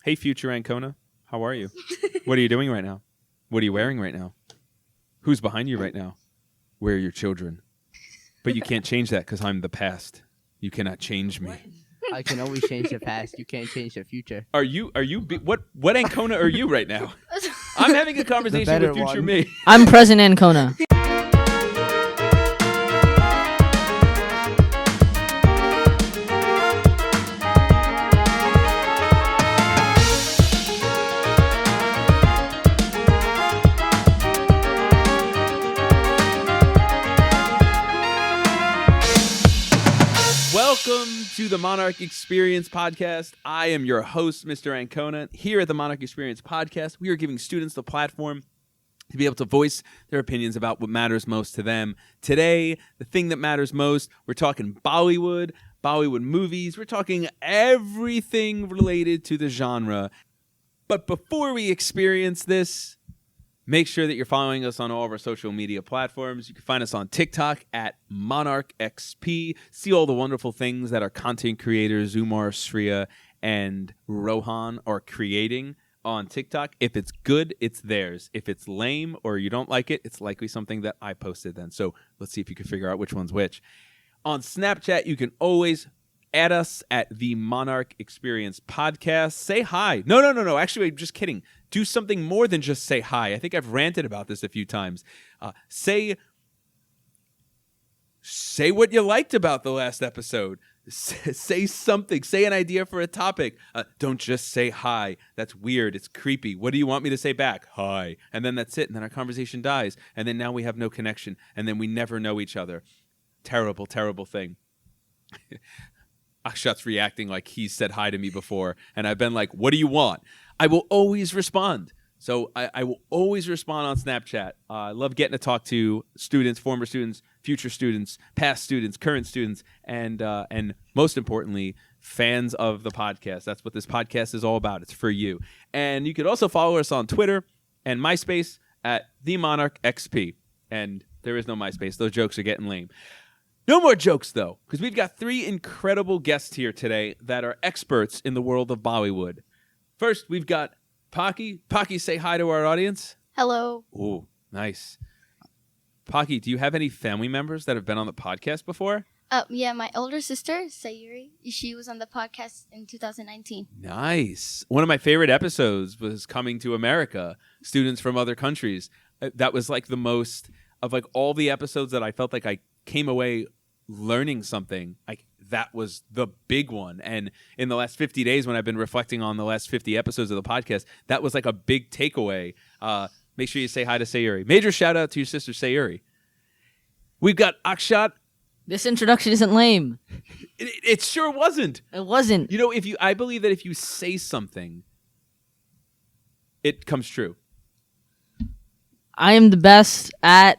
Hey, future Ancona. How are you? What are you doing right now? What are you wearing right now? Who's behind you right now? Where are your children? But you can't change that because I'm the past. You cannot change me. I can always change the past. You can't change the future. What Ancona are you right now? I'm having a conversation with future me. I'm present Ancona. Welcome to the Monarch Experience Podcast. I am your host, Mr. Ancona. Here at the Monarch Experience Podcast, we are giving students the platform to be able to voice their opinions about what matters most to them. Today, the thing that matters most, we're talking Bollywood movies. We're talking everything related to the genre. But before we experience this, make sure that you're following us on all of our social media platforms. You can find us on TikTok at MonarchXP. See all the wonderful things that our content creators, Umar, Shreya, and Rohan are creating on TikTok. If it's good, it's theirs. If it's lame or you don't like it, it's likely something that I posted then. So let's see if you can figure out which one's which. On Snapchat, you can always add us at the Monarch Experience Podcast. Say hi. No. Actually, I'm just kidding. Do something more than just say hi. I think I've ranted about this a few times. Say what you liked about the last episode. Say something. Say an idea for a topic. Don't just say hi. That's weird. It's creepy. What do you want me to say back? Hi. And then that's it. And then our conversation dies. And then now we have no connection. And then we never know each other. Terrible, terrible thing. Akshat's reacting like he said hi to me before, and I've been like, what do you want? I will always respond. So I will always respond on Snapchat. I love getting to talk to students, former students, future students, past students, current students, and most importantly, fans of the podcast. That's what this podcast is all about. It's for you. And you could also follow us on Twitter and MySpace at TheMonarchXP. And there is no MySpace. Those jokes are getting lame. No more jokes, though, because we've got three incredible guests here today that are experts in the world of Bollywood. First, we've got Pakhi. Pakhi, say hi to our audience. Hello. Ooh, nice. Pakhi, do you have any family members that have been on the podcast before? Yeah, my older sister, Sayuri, she was on the podcast in 2019. Nice. One of my favorite episodes was Coming to America, students from other countries. That was like the most of like all the episodes that I felt like I came away learning something. Like that was the big one. And in the last 50 days when I've been reflecting on the last 50 episodes of the podcast, that was like a big takeaway. Make sure you say hi to Sayuri. Major shout out to your sister Sayuri. We've got Akshat. This introduction isn't lame. It sure wasn't. It wasn't. You know, I believe that if you say something, it comes true. I am the best at...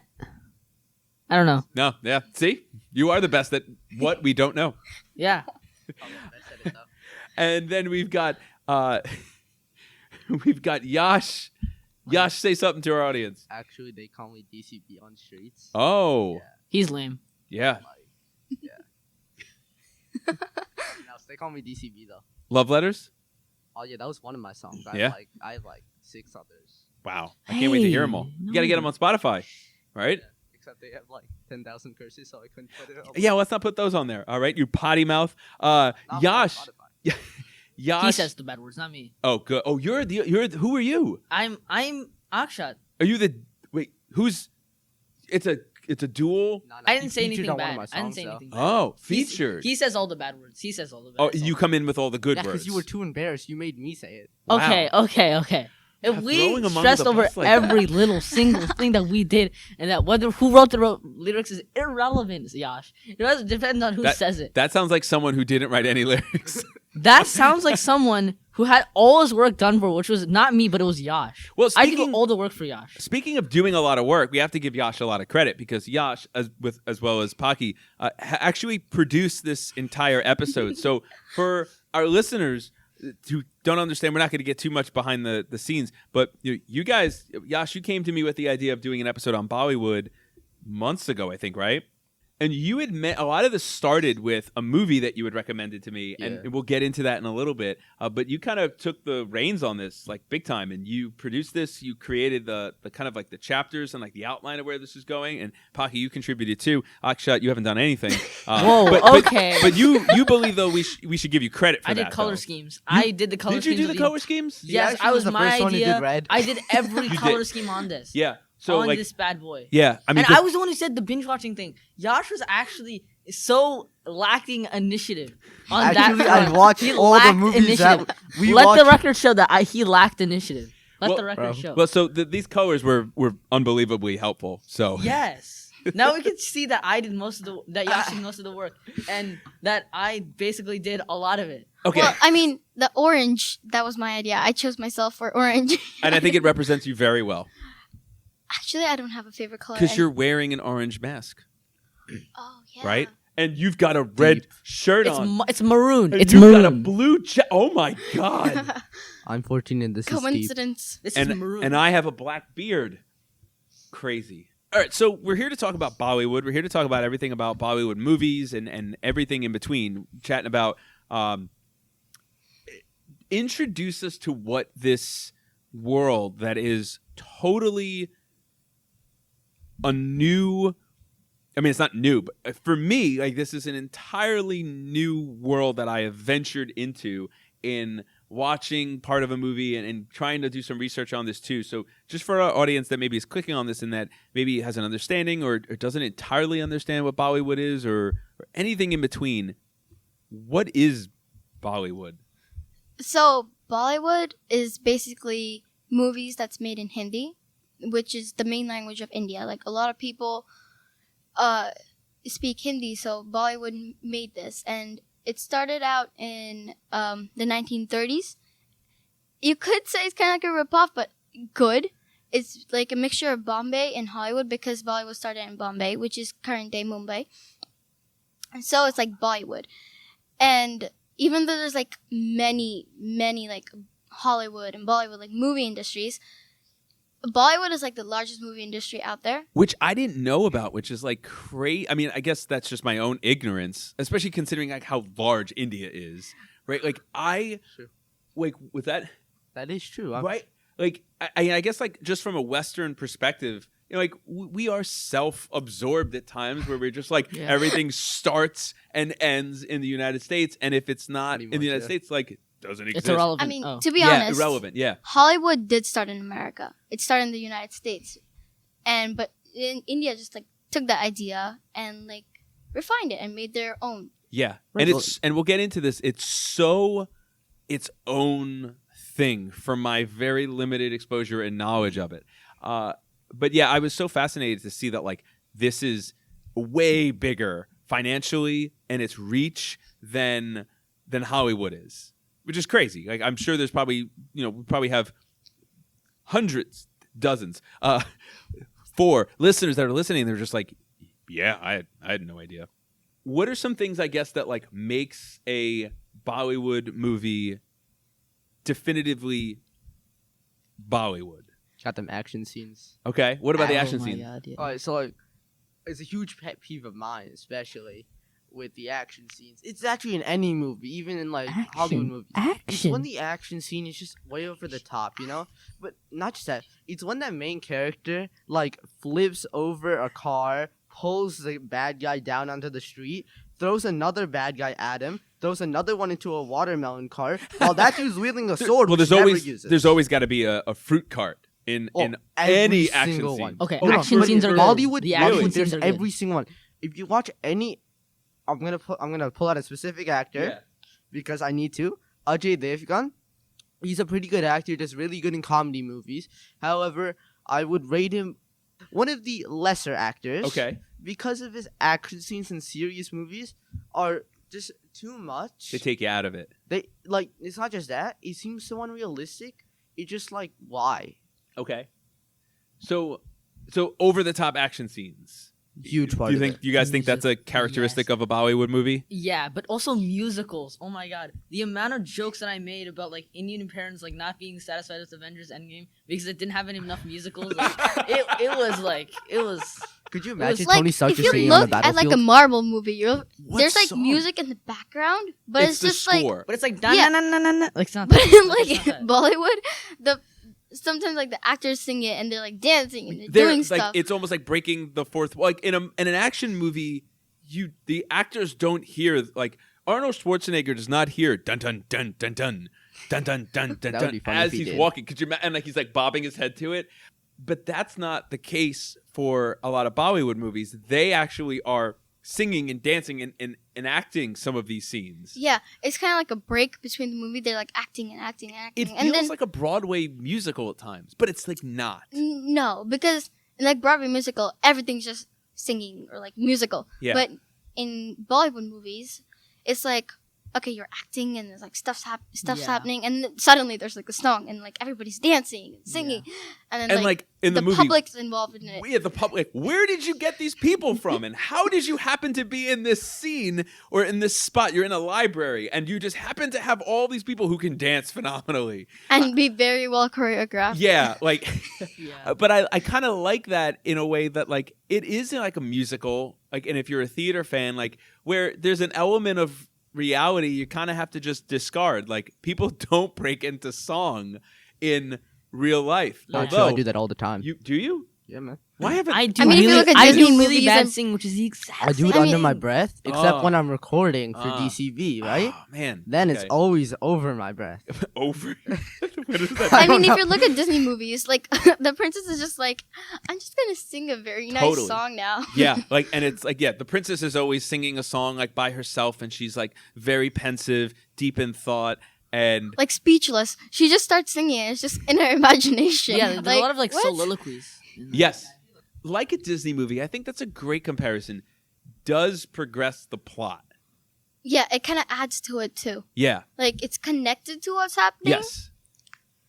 I don't know. No, yeah. See? You are the best at what we don't know. Yeah. And then we've got Yash. Yash, say something to our audience. Actually, they call me DCB on streets. Oh. Yeah. He's lame. Yeah. Yeah. No, they call me DCB though. Love letters? Oh yeah, that was one of my songs. I have like 6 others. Wow. I can't wait to hear them all. You got to get them on Spotify, right? Yeah. Except they have like 10,000 curses, so I couldn't put it up. Yeah, let's not put those on there. All right, you potty mouth. Yash. Yash. He says the bad words, not me. Oh, good. Oh, who are you? I'm Akshat. Are you who's? It's a duel. No, I didn't say featured anything on one of bad. my songs, I didn't say though. anything bad. Oh, featured. He says all the bad words. He says all the bad Oh, words. you come in with all the good Yeah, words. because you were too embarrassed. You made me say it. Wow. Okay. If Throwing we him under stressed the over bus like every little single thing that we did, and that who wrote the lyrics is irrelevant, Yash. It doesn't depend on who says it. That sounds like someone who didn't write any lyrics. That sounds like someone who had all his work done for, which was not me, but it was Yash. Well, I did all the work for Yash. Speaking of doing a lot of work, we have to give Yash a lot of credit because Yash, as well as Pakhi, actually produced this entire episode. So for our listeners who don't understand, we're not going to get too much behind the scenes, but you guys, Yash, you came to me with the idea of doing an episode on Bollywood months ago, I think, right? And you admit a lot of this started with a movie that you had recommended to me, and we'll get into that in a little bit. But you kind of took the reins on this like big time, and you produced this. You created the kind of like the chapters and like the outline of where this is going. And Pakhi, you contributed too. Akshat, you haven't done anything. Whoa, okay. But you believe though we should give you credit for that. I did color though. schemes. I did the color schemes. Did you do the color schemes? Yes, I was the my first one who idea. did red. I did every You color did. scheme on this. Yeah. So on like this bad boy. yeah, I mean, and I was the one who said the binge watching thing. Yash was actually so lacking initiative on Actually, that I front. watched He all the lacked movies initiative. that we Let watched. the record show that he lacked initiative. Let the record show. well, so these colors were unbelievably helpful. So Yes. Now we can see that I did that Yash did most of the work, and that I basically did a lot of it. okay, Well, I mean, the orange, that was my idea. I chose myself for orange. and I think it represents you very well Actually, I don't have a favorite color. because and- you're wearing an orange mask, Oh, yeah. right? And you've got a red shirt on. It's maroon. And It's you've maroon. got a blue oh my god! I'm 14 and this is Steve. Coincidence. This is maroon. and I have a black beard. Crazy. All right, so we're here to talk about Bollywood. We're here to talk about everything about Bollywood movies and everything in between. Chatting about introduce us to what this world that is totally a new. I mean, it's not new, but for me, like this is an entirely new world that I have ventured into in watching part of a movie and trying to do some research on this too. So just for our audience that maybe is clicking on this and that maybe has an understanding or doesn't entirely understand what Bollywood is or anything in between, what is Bollywood? So, Bollywood is basically movies that's made in Hindi, which is the main language of India. Like, a lot of people speak Hindi, so Bollywood made this. And it started out in the 1930s. You could say it's kind of like a ripoff, but good. It's like a mixture of Bombay and Hollywood because Bollywood started in Bombay, which is current day Mumbai. And so it's like Bollywood. And even though there's like many like Hollywood and Bollywood like movie industries, Bollywood is like the largest movie industry out there. Which I didn't know about, which is like crazy. I mean, I guess that's just my own ignorance, especially considering like how large India is, right? Like like with that, That is true. right? Like I guess like just from a Western perspective, you know, like we are self-absorbed at times where we're just like everything starts and ends in the United States, and if it's not Pretty in the much, United States, like it doesn't exist. It's irrelevant. I mean, Oh. to be yeah, honest, irrelevant. Yeah. Hollywood did start in America. It started in the United States, but in India just like took that idea and like refined it and made their own. Yeah, Right. and we'll get into this. It's so its own thing from my very limited exposure and knowledge of it. But yeah, I was so fascinated to see that like this is way bigger financially and its reach than Hollywood is, which is crazy. Like I'm sure there's probably we probably have hundreds, dozens, for listeners that are listening. They're just like, yeah, I had no idea. What are some things I guess that like makes a Bollywood movie definitively Bollywood? Got them action scenes. Okay, what about the Oh action my scenes? God, yeah. All right, so like, it's a huge pet peeve of mine, especially with the action scenes. It's actually in any movie, even in like Hollywood movies. It's when the action scene is just way over the top, you know? But not just that. It's when that main character like flips over a car, pulls the bad guy down onto the street, throws another bad guy at him, throws another one into a watermelon cart, while that dude's wielding a sword, Well, which there's always got to be a fruit cart in every any action single scene. one. Okay, No, action but scenes are good. Bollywood, The action Bollywood, scenes there's are good. every single one. If you watch any, I'm gonna pull out a specific actor Yeah. because I need to. Ajay Devgan. He's a pretty good actor, just really good in comedy movies. However, I would rate him one of the lesser actors. Okay, Because of his action scenes in serious movies are just too much. they take you out of it. They like it's not just that. It seems so unrealistic. It's just like why? Okay, so over the top action scenes. Huge part Do you of think you guys think that's a characteristic Yes. of a Bollywood movie? Yeah, but also musicals. Oh my god. The amount of jokes that I made about like Indian parents like not being satisfied with Avengers Endgame because it didn't have enough musicals. Like, it was Could you imagine like, Tony Stark if just you singing on the look at like battlefield? a Marvel movie, What there's like song? music in the background, but it's the just like. score. But it's like Yeah. like it's not But that. in Like, like it's not that. Bollywood, sometimes like the actors sing it and they're like dancing and they're doing like stuff. it's almost like breaking the fourth wall. Like in an action movie, the actors don't hear like Arnold Schwarzenegger does not hear dun dun dun dun dun dun dun dun dun That would be dun funny as if he he's did. walking. Could you and like he's like bobbing his head to it? But that's not the case for a lot of Bollywood movies. They actually are singing and dancing and acting some of these scenes. Yeah, it's kind of like a break between the movie. They're like acting and acting and acting. It and feels then, like a Broadway musical at times, but it's like not. No, because in like Broadway musical, everything's just singing or like musical. Yeah. But in Bollywood movies, it's like, okay, you're acting and there's like stuff's Yeah. happening, and then suddenly there's like a song and like everybody's dancing and singing, and then And like in the movie, public's involved in it. yeah, the public. Where did you get these people from, and how did you happen to be in this scene or in this spot? You're in a library, and you just happen to have all these people who can dance phenomenally. And be very well choreographed. Yeah, like, Yeah. but I kind of like that in a way that like it is like a musical, like, and if you're a theater fan, like where there's an element of reality you kind of have to just discard. Like people don't break into song in real life. Not Although, true, I do that all the time. You do you? Yeah, man. Why haven't I do I mean, if you really, look at I Disney do really movies bad and- sing, which is the exact I do it same. under mean- my breath, except Oh. when I'm recording for Ah. DCV, right? Oh, man, Then it's okay. always over my breath. over. What is that? I mean, don't if you look at Disney movies, like the princess is just like, I'm just gonna sing a very nice Totally. song now. Yeah, like, and it's like, yeah, the princess is always singing a song like by herself, and she's like very pensive, deep in thought, and Like speechless. She just starts singing. It's just in her imagination. Yeah, there's a lot of like what? soliloquies. yes, like a Disney movie. I think that's a great comparison. Does progress the plot? Yeah, it kind of adds to it too. Yeah. Like it's connected to what's happening. Yes.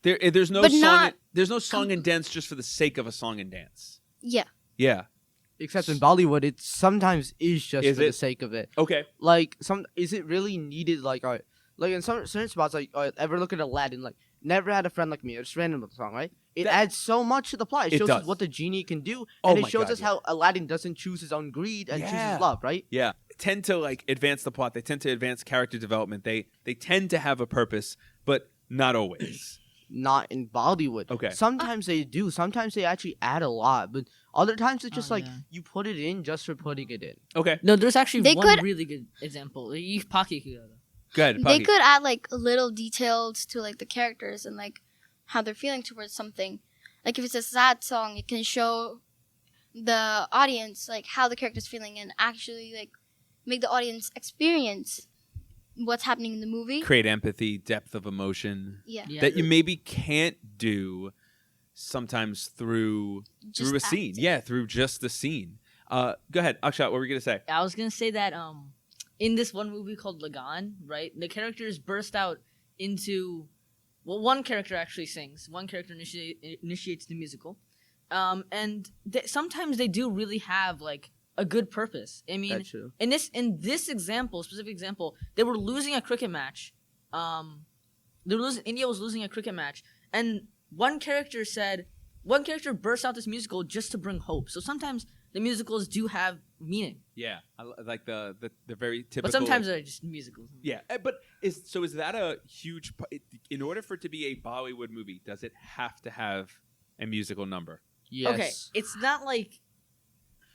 There's no But song. not- There's no song and dance just for the sake of a song and dance. Yeah. Yeah. Except in Bollywood, it sometimes is just Is for the it? sake of it. Okay. Like is it really needed? Like like in some certain spots, like ever look at Aladdin, like Never Had a Friend Like Me. It's random song, right? It That- adds so much to the plot. It It shows does. us what the genie can do, Oh and my it shows God, us yeah. how Aladdin doesn't choose his own greed and Yeah. chooses love, right? Yeah. Tend to like advance the plot. They tend to advance character development. They tend to have a purpose, but not always. Not in Bollywood. Okay. Sometimes they do. Sometimes they actually add a lot, but other times it's just Oh, like yeah. you put it in just for putting it in. Okay. No, there's actually They one could- really good example. You Pakhi could go though. Go ahead. They Pakhi. could add like little details to like the characters and like how they're feeling towards something. Like if it's a sad song, it can show the audience like how the character's feeling and actually like make the audience experience what's happening in the movie. Create empathy, depth of emotion Yeah. Yeah, that you maybe can't do sometimes through Just a scene. acting. Yeah, through just the scene. Go ahead, Akshat. What were you gonna say? I was gonna say that in this one movie called Lagan, right? The characters burst out into one character actually sings, one character initiates the musical, and sometimes they do really have like a good purpose. I mean, That's true. in this specific example, they were losing a cricket match. India was losing a cricket match, and one character burst out this musical just to bring hope. So sometimes the musicals do have meaning, Yeah, like the very typical. but sometimes they're just musicals. Yeah, but is that a huge? In order for it to be a Bollywood movie, does it have to have a musical number? Yes. Okay, it's not like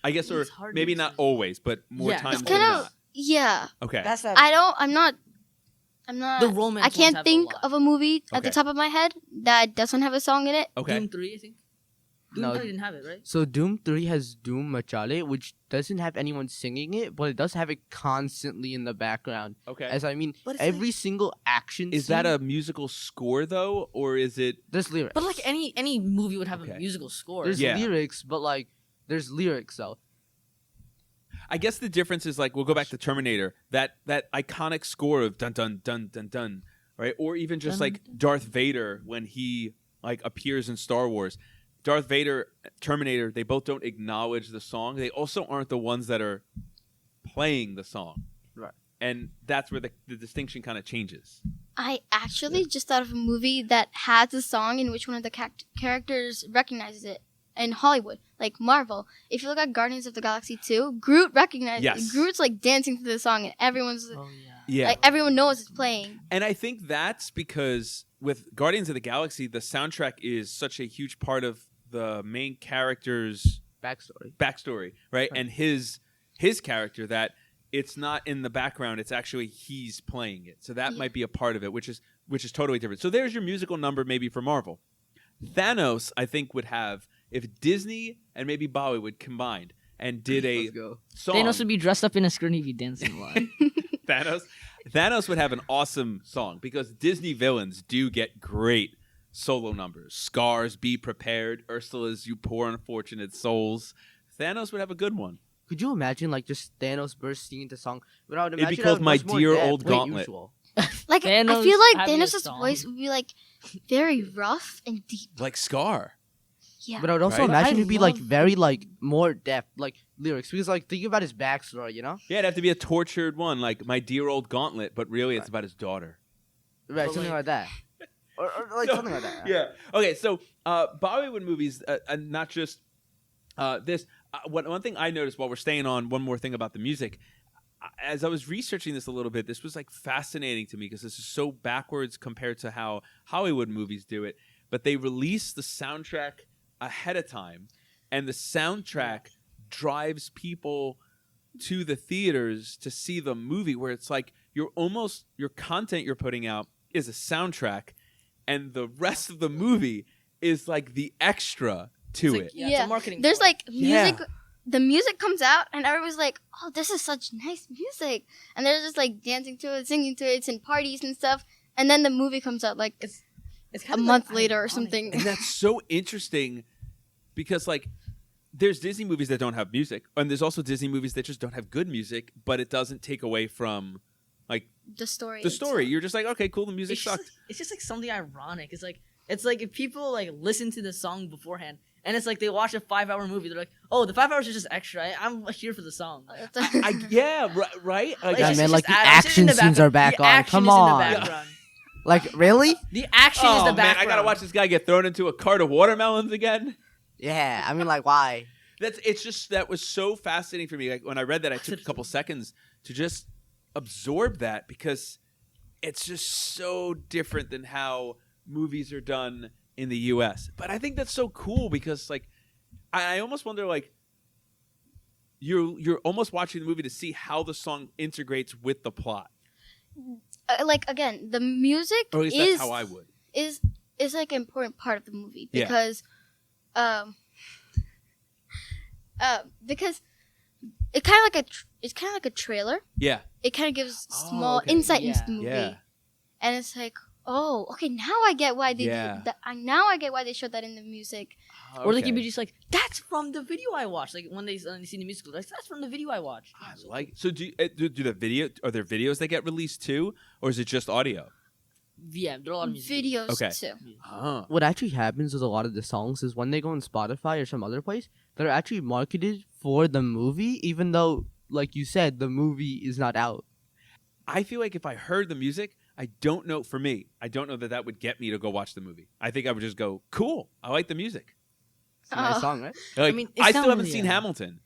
I guess, or It's hard to maybe not explain. always, but more Yeah. times It's than kind of not. yeah. Okay. that's that. I'm not The romance I ones can't have a think lot. of a movie at the Okay. top of my head that doesn't have a song in it. Okay. Doom 3, I think. Doom No. 3 didn't have it, right? So Doom 3 has Doom Machale, which doesn't have anyone singing it, but it does have it constantly in the background. Okay. As I mean, But it's every single action Is scene, that a musical score though, or is it? there's lyrics. But like any movie would have Okay. a musical score. There's Yeah. lyrics, but like there's lyrics though. I guess the difference is like we'll go back to Terminator. That iconic score of dun dun dun dun dun, right? Or even just Dun, like Darth Vader when he like appears in Star Wars. Darth Vader, Terminator, they both don't acknowledge the song. They also aren't the ones that are playing the song. Right. And that's where the distinction kind of changes. I actually just thought of a movie that has a song in which one of the characters recognizes it, in Hollywood, like Marvel. If you look at Guardians of the Galaxy 2, Groot recognized. Yes. Groot's like dancing to the song, and everyone's Yeah. like everyone knows it's playing. And I think that's because with Guardians of the Galaxy, the soundtrack is such a huge part of the main character's backstory, right? And his character, that it's not in the background, it's actually he's playing it. So that might be a part of it, which is totally different. So there's your musical number maybe for Marvel. Thanos, I think, would have, if Disney and maybe Bollywood combined and did a song. Thanos would be dressed up in a skirt and he'd be dancing live. Thanos would have an awesome song because Disney villains do get great solo numbers. Scar's Be Prepared, Ursula's You Poor Unfortunate Souls. Thanos would have a good one. Could you imagine like just Thanos bursting into song? But I would It'd imagine be called that My much more Dear depth Old than Gauntlet. usual. Like Thanos I feel like having a Thanos' song. voice would be like very rough and deep. Like Scar. Yeah. But I would also Right? imagine I it'd be like love- very like more depth, like lyrics. Because like think about his backstory, you know? Yeah, it'd have to be a tortured one, like My Dear Old Gauntlet, but really it's about his daughter. Right, But, something like- like that. Or like something like that. Yeah. Okay, so Bollywood movies, and not just this. One thing I noticed while we're staying on one more thing about the music, as I was researching this a little bit, this was like fascinating to me because this is so backwards compared to how Hollywood movies do it. But they release the soundtrack ahead of time, and the soundtrack drives people to the theaters to see the movie, where it's like your content you're putting out is a soundtrack, and the rest of the movie is like the extra to It's like, it. It's a marketing There's ploy. like music. Yeah. The music comes out, and everyone's like, "Oh, this is such nice music," and they're just like dancing to it, singing to it. It's in parties and stuff. And then the movie comes out like It's a kind of month like later or ironic. something. And that's so interesting because, like, there's Disney movies that don't have music, and there's also Disney movies that just don't have good music, but it doesn't take away from, like, The story. the story. You're just like, okay, cool, the music It's just, sucked. it's just like something ironic. It's like if people like listen to the song beforehand, and it's like they watch a 5-hour movie. They're like, "Oh, the 5 hours is just extra. I'm here for the song." Yeah, right? Like, Yeah, It's man, just like the add- it's in action scenes are back the on. action Come is in the on. background. Like really? The action is oh, the man, background. I gotta watch this guy get thrown into a cart of watermelons again. Yeah. I mean, like why? That was so fascinating for me. Like, when I read that, I took a couple seconds to just absorb that because it's just so different than how movies are done in the U.S. But I think that's so cool because, like, I almost wonder, like, you're almost watching the movie to see how the song integrates with the plot. Like again, the music Or at least that's how I would. is like an important part of the movie Yeah. because it kind of like it's kind of like a trailer. Yeah. It kind of gives Oh, small okay. insight into Yeah. the movie, Yeah. and it's like, oh, okay, now I get why they Yeah. did that. Now I get why they showed that in the music. Or like Okay. you'd be just like, "That's from the video I watched." Like when they see the musical, like that's from the video I watched. I like. So do the video? Are there videos that get released too, or is it just audio? Yeah, there are a lot of music. Videos Okay. too. Huh. What actually happens with a lot of the songs is when they go on Spotify or some other place, they're actually marketed for the movie, even though, like you said, the movie is not out. I feel like if I heard the music, I don't know. For me, I don't know that would get me to go watch the movie. I think I would just go, "Cool, I like the music." It's a nice Oh. song, right? Like, mean, I it's still not haven't really seen a- Hamilton.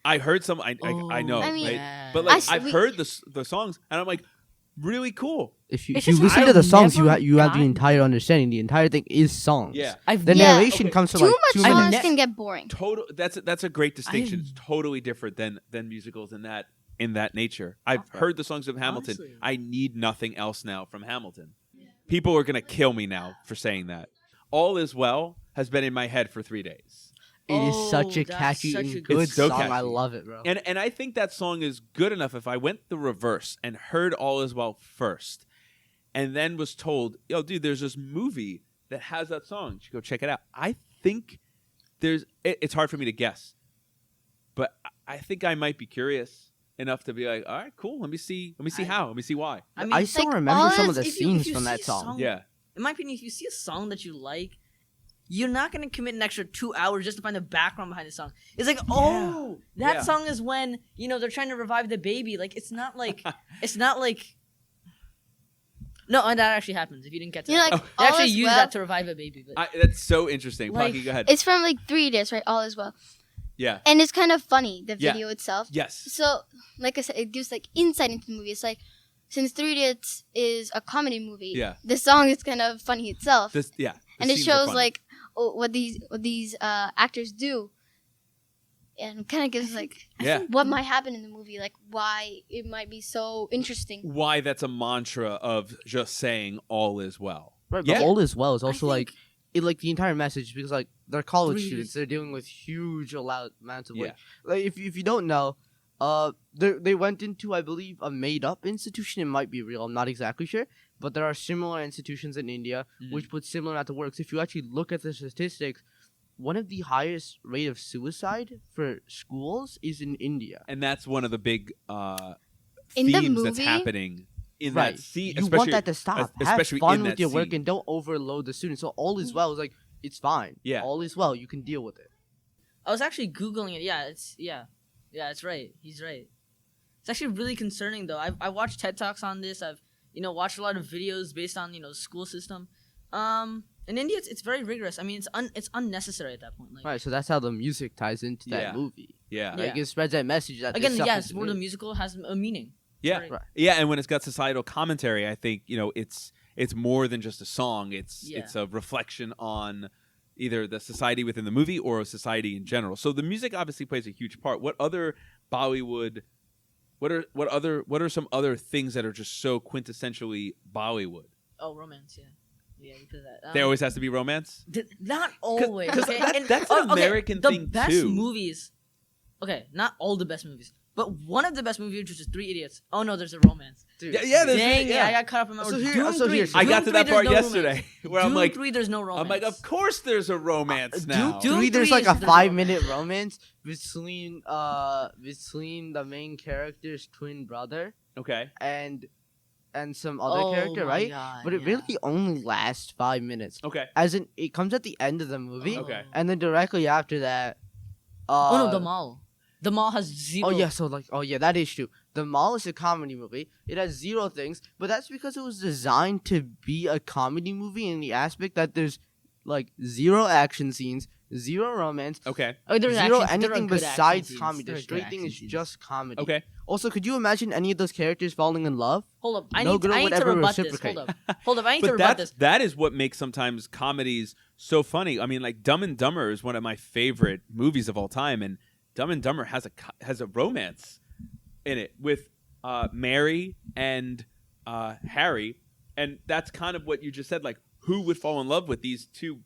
I heard some. I know, I mean- right? Yeah. But like I- I've heard the songs, and I'm like, really cool. If you, It's if you just listen to I've the songs, you never you have the gotten- entire understanding. The entire thing is songs. Yeah, The Yeah. narration Okay. comes from Too like much 2 songs minutes. can get boring. total. That's a great distinction. I've- It's totally different than musicals in that nature. I've heard the songs of Hamilton. Honestly. I need nothing else now from Hamilton. People are gonna kill me now for saying that. All Is Well has been in my head for 3 days. It is such a that's catchy such and a good It's so song. catchy. I love it, bro. And I think that song is good enough if I went the reverse and heard All Is Well first and then was told, "Yo, dude, there's this movie that has that song. You should go check it out." I think it's hard for me to guess. But I think I might be curious enough to be like, "All right, cool. Let me see how. Let me see why." I mean, I still like, remember all some of is- the if you- scenes if you from see that a song. song- Yeah. in my opinion, if you see a song that you like, you're not gonna commit an extra 2 hours just to find the background behind the song. It's like, oh, that Yeah. song is when they're trying to revive the baby. Like it's not like No, and that actually happens. If you didn't get to You know, that, like, they All actually Is use Well- that to revive a baby. But That's so interesting. Like- Pakhi, go ahead. It's from like 3 Idiots, right? All Is Well. Yeah. And it's kind of funny, the Yeah. video itself. Yes. So, like I said, it gives like insight into the movie. It's like, since 3 Idiots is a comedy movie, Yeah. the song is kind of funny itself. The and it scenes are shows funny. like what these actors do. And kind of gives like Yeah. what might happen in the movie, like why it might be so interesting. why that's a mantra of just saying all is well. Right, Yeah. but all is well is also I like think- like the entire message, because like they're college 3 students, is- they're dealing with huge amounts of Yeah. like if you don't know, they went into, I believe, a made up institution. It might be real, I'm not exactly sure, but there are similar institutions in India Mhm. which put similar amount of works. If you actually look at the statistics, one of the highest rate of suicide for schools is in India. And that's one of the big In the themes that's movie- happening in Right. that scene. You want that to stop. especially Have fun in with that your work scene. and don't overload the students. So all is well is like, it's fine. Yeah. All is well. You can deal with it. I was actually googling it. Yeah, it's right. He's right. It's actually really concerning though. I watched TED Talks on this. I've watched a lot of videos based on school system. In India, it's very rigorous. I mean, it's unnecessary at that point. Like, Right, so that's how the music ties into Yeah. that movie. Yeah. Yeah. Like it spreads that message that again, this stuff yes, is where the real. musical has a meaning. Yeah. Right. Right. Yeah, and when it's got societal commentary, I think it's more than just a song. It's Yeah. a reflection on either the society within the movie or a society in general. So the music obviously plays a huge part. What other Bollywood? What are some other things that are just so quintessentially Bollywood? Oh, romance. Yeah, you put that. There always has to be romance. Not always. 'cause okay? that's an American the thing, best too. movies. Okay, not all the best movies, but one of the best movies, which is 3 Idiots. Oh no, there's a romance. Dude, Yeah, there's- Dang it, yeah. I got caught up in my So words. here- Doom so 3, here- I got Doom to 3, that there's part no yesterday romance. where I'm Doom like, 3, there's no romance. of course there's a romance now. Doom 3, there's 3 like a is the 5-minute romance between the main character's twin brother Okay. and some other Oh character, my right? God, But it yeah. really only lasts 5 minutes. Okay. As in, it comes at the end of the movie, Okay. and then directly after that. Oh no, the mall. The mall has zero. Oh yeah, so like, oh yeah, that is true. The Mall is a comedy movie. It has 0 things, but that's because it was designed to be a comedy movie in the aspect that there's like 0 action scenes, 0 romance, Okay. Oh, there's 0 action- there are anything good action besides scenes. comedy. There The are good straight thing action is scenes. just comedy. Okay. Also, could you imagine any of those characters falling in love? Hold up, I No need girl to would ever rebut this. reciprocate. Hold up, I need to But rebut this. that is what makes sometimes comedies so funny. I mean, like Dumb and Dumber is one of my favorite movies of all time, and Dumb and Dumber has a romance in it with Mary and Harry, and that's kind of what you just said. Like, who would fall in love with these two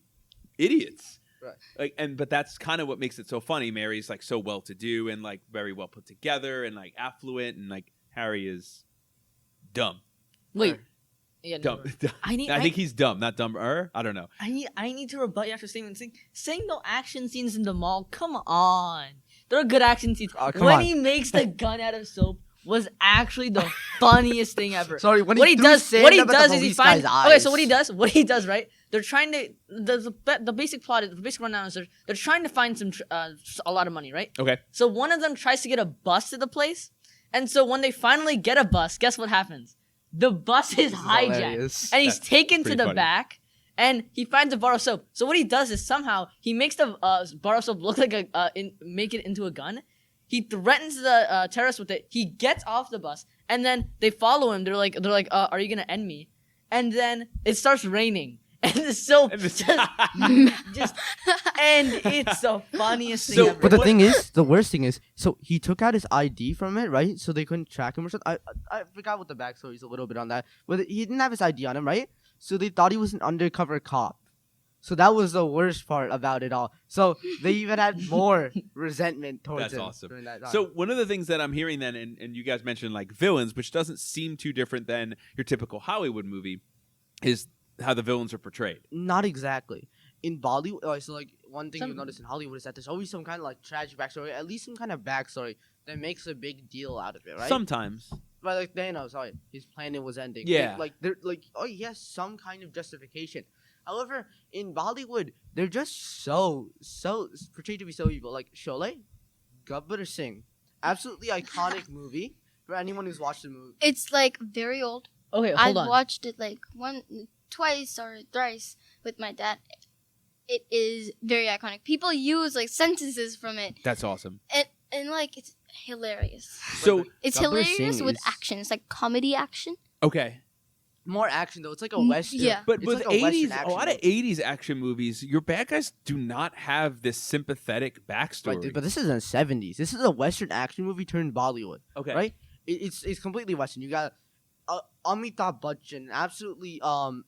idiots? Right. Like, but that's kind of what makes it so funny. Mary's like so well to do and like very well put together and like affluent, and like Harry is dumb. Wait, yeah, no, Dumb. I think he's dumb, not dumber. I don't know. I need to rebut your actual statement. Saying no action scenes in the mall. Come on, there are good action scenes. Come when on. he makes the gun out of soap was actually the funniest thing ever. Sorry, when what he threw does sand up at is the he police finds. guy's Okay, so eyes. what he does, right? They're trying to the basic plot is the basic rundown is they're trying to find a lot of money, right? Okay. So one of them tries to get a bus to the place, and so when they finally get a bus, guess what happens? The bus is hijacked, hilarious. and he's That's taken to pretty the funny. back, and he finds a bar of soap. So what he does is somehow he makes the bar of soap look like make it into a gun. He threatens the terrorist with it. He gets off the bus, and then they follow him. They're like, are you gonna end me? And then it starts raining, and the soap just and it's the funniest thing So- ever. But the What- thing is, the worst thing is, so he took out his ID from it, right? So they couldn't track him or something. I forgot what the backstory is a little bit on that. But he didn't have his ID on him, right? So they thought he was an undercover cop. So that was the worst part about it all. So they even had more resentment towards That's him awesome. during that time. So one of the things that I'm hearing then, and you guys mentioned like villains, which doesn't seem too different than your typical Hollywood movie, is how the villains are portrayed. not exactly. In Bollywood, so like one thing Some- you notice in Hollywood is that there's always some kind of like tragic backstory, at least some kind of backstory that makes a big deal out of it, right? Sometimes. But like Thanos, sorry, his planet was ending. Yeah. They're like, oh yes, some kind of justification. However, in Bollywood, they're just so portrayed to be so evil. Like Sholay, Gabbar Singh, absolutely iconic movie for anyone who's watched the movie. It's like very old. Okay, I hold on. watched it like twice or thrice with my dad. It is very iconic. People use like sentences from it, That's awesome. and like it's hilarious. So It's Gabbar hilarious Singh with is- action. It's like comedy action. okay. More action though. It's like a western. yeah. But It's with like a Western 80s, a action lot of movie. 80s action movies, your bad guys do not have this sympathetic backstory. Right, but this is in the 70s. This is a Western action movie turned Bollywood. okay. Right? It's completely Western. You got Amitabh Bachchan, absolutely Oh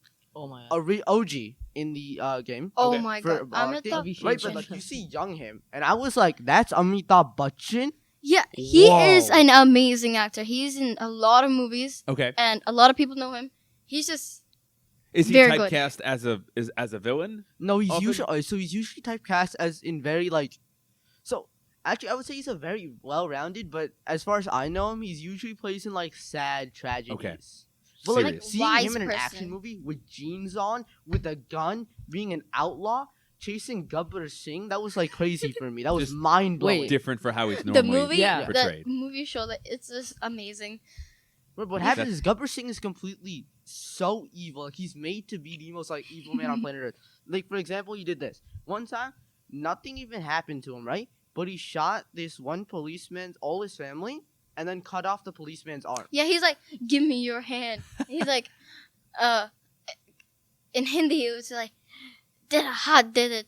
my god. OG in the game. Oh Okay. my For, god. I'm thing. not Abhishek Right, but Bachchan. like you see young him, and I was like, "That's Amitabh Bachchan." Yeah, he is Whoa. an amazing actor. He's in a lot of movies, Okay. and a lot of people know him. He's just Is he Very good. typecast as a villain? No, he's Often- usually typecast as in very like. So actually, I would say he's a very well-rounded, but as far as I know him, he's usually plays in like sad tragedies. But like Serious. seeing Wise him in an person. action movie with jeans on, with a gun, being an outlaw, chasing Gabbar Singh, that was like crazy for me. That was Just mind blowing. Wait. Different for how he's the normally movie. Yeah. portrayed. The movie show that it's just amazing. But what happens is Gabbar Singh is completely so evil. Like he's made to be the most like evil man on planet Earth. Like for example, he did this one time. Nothing even happened to him, right? But he shot this one policeman, all his family, and then cut off the policeman's arm. Yeah, he's like, "Give me your hand." He's like, in Hindi it was like, "Did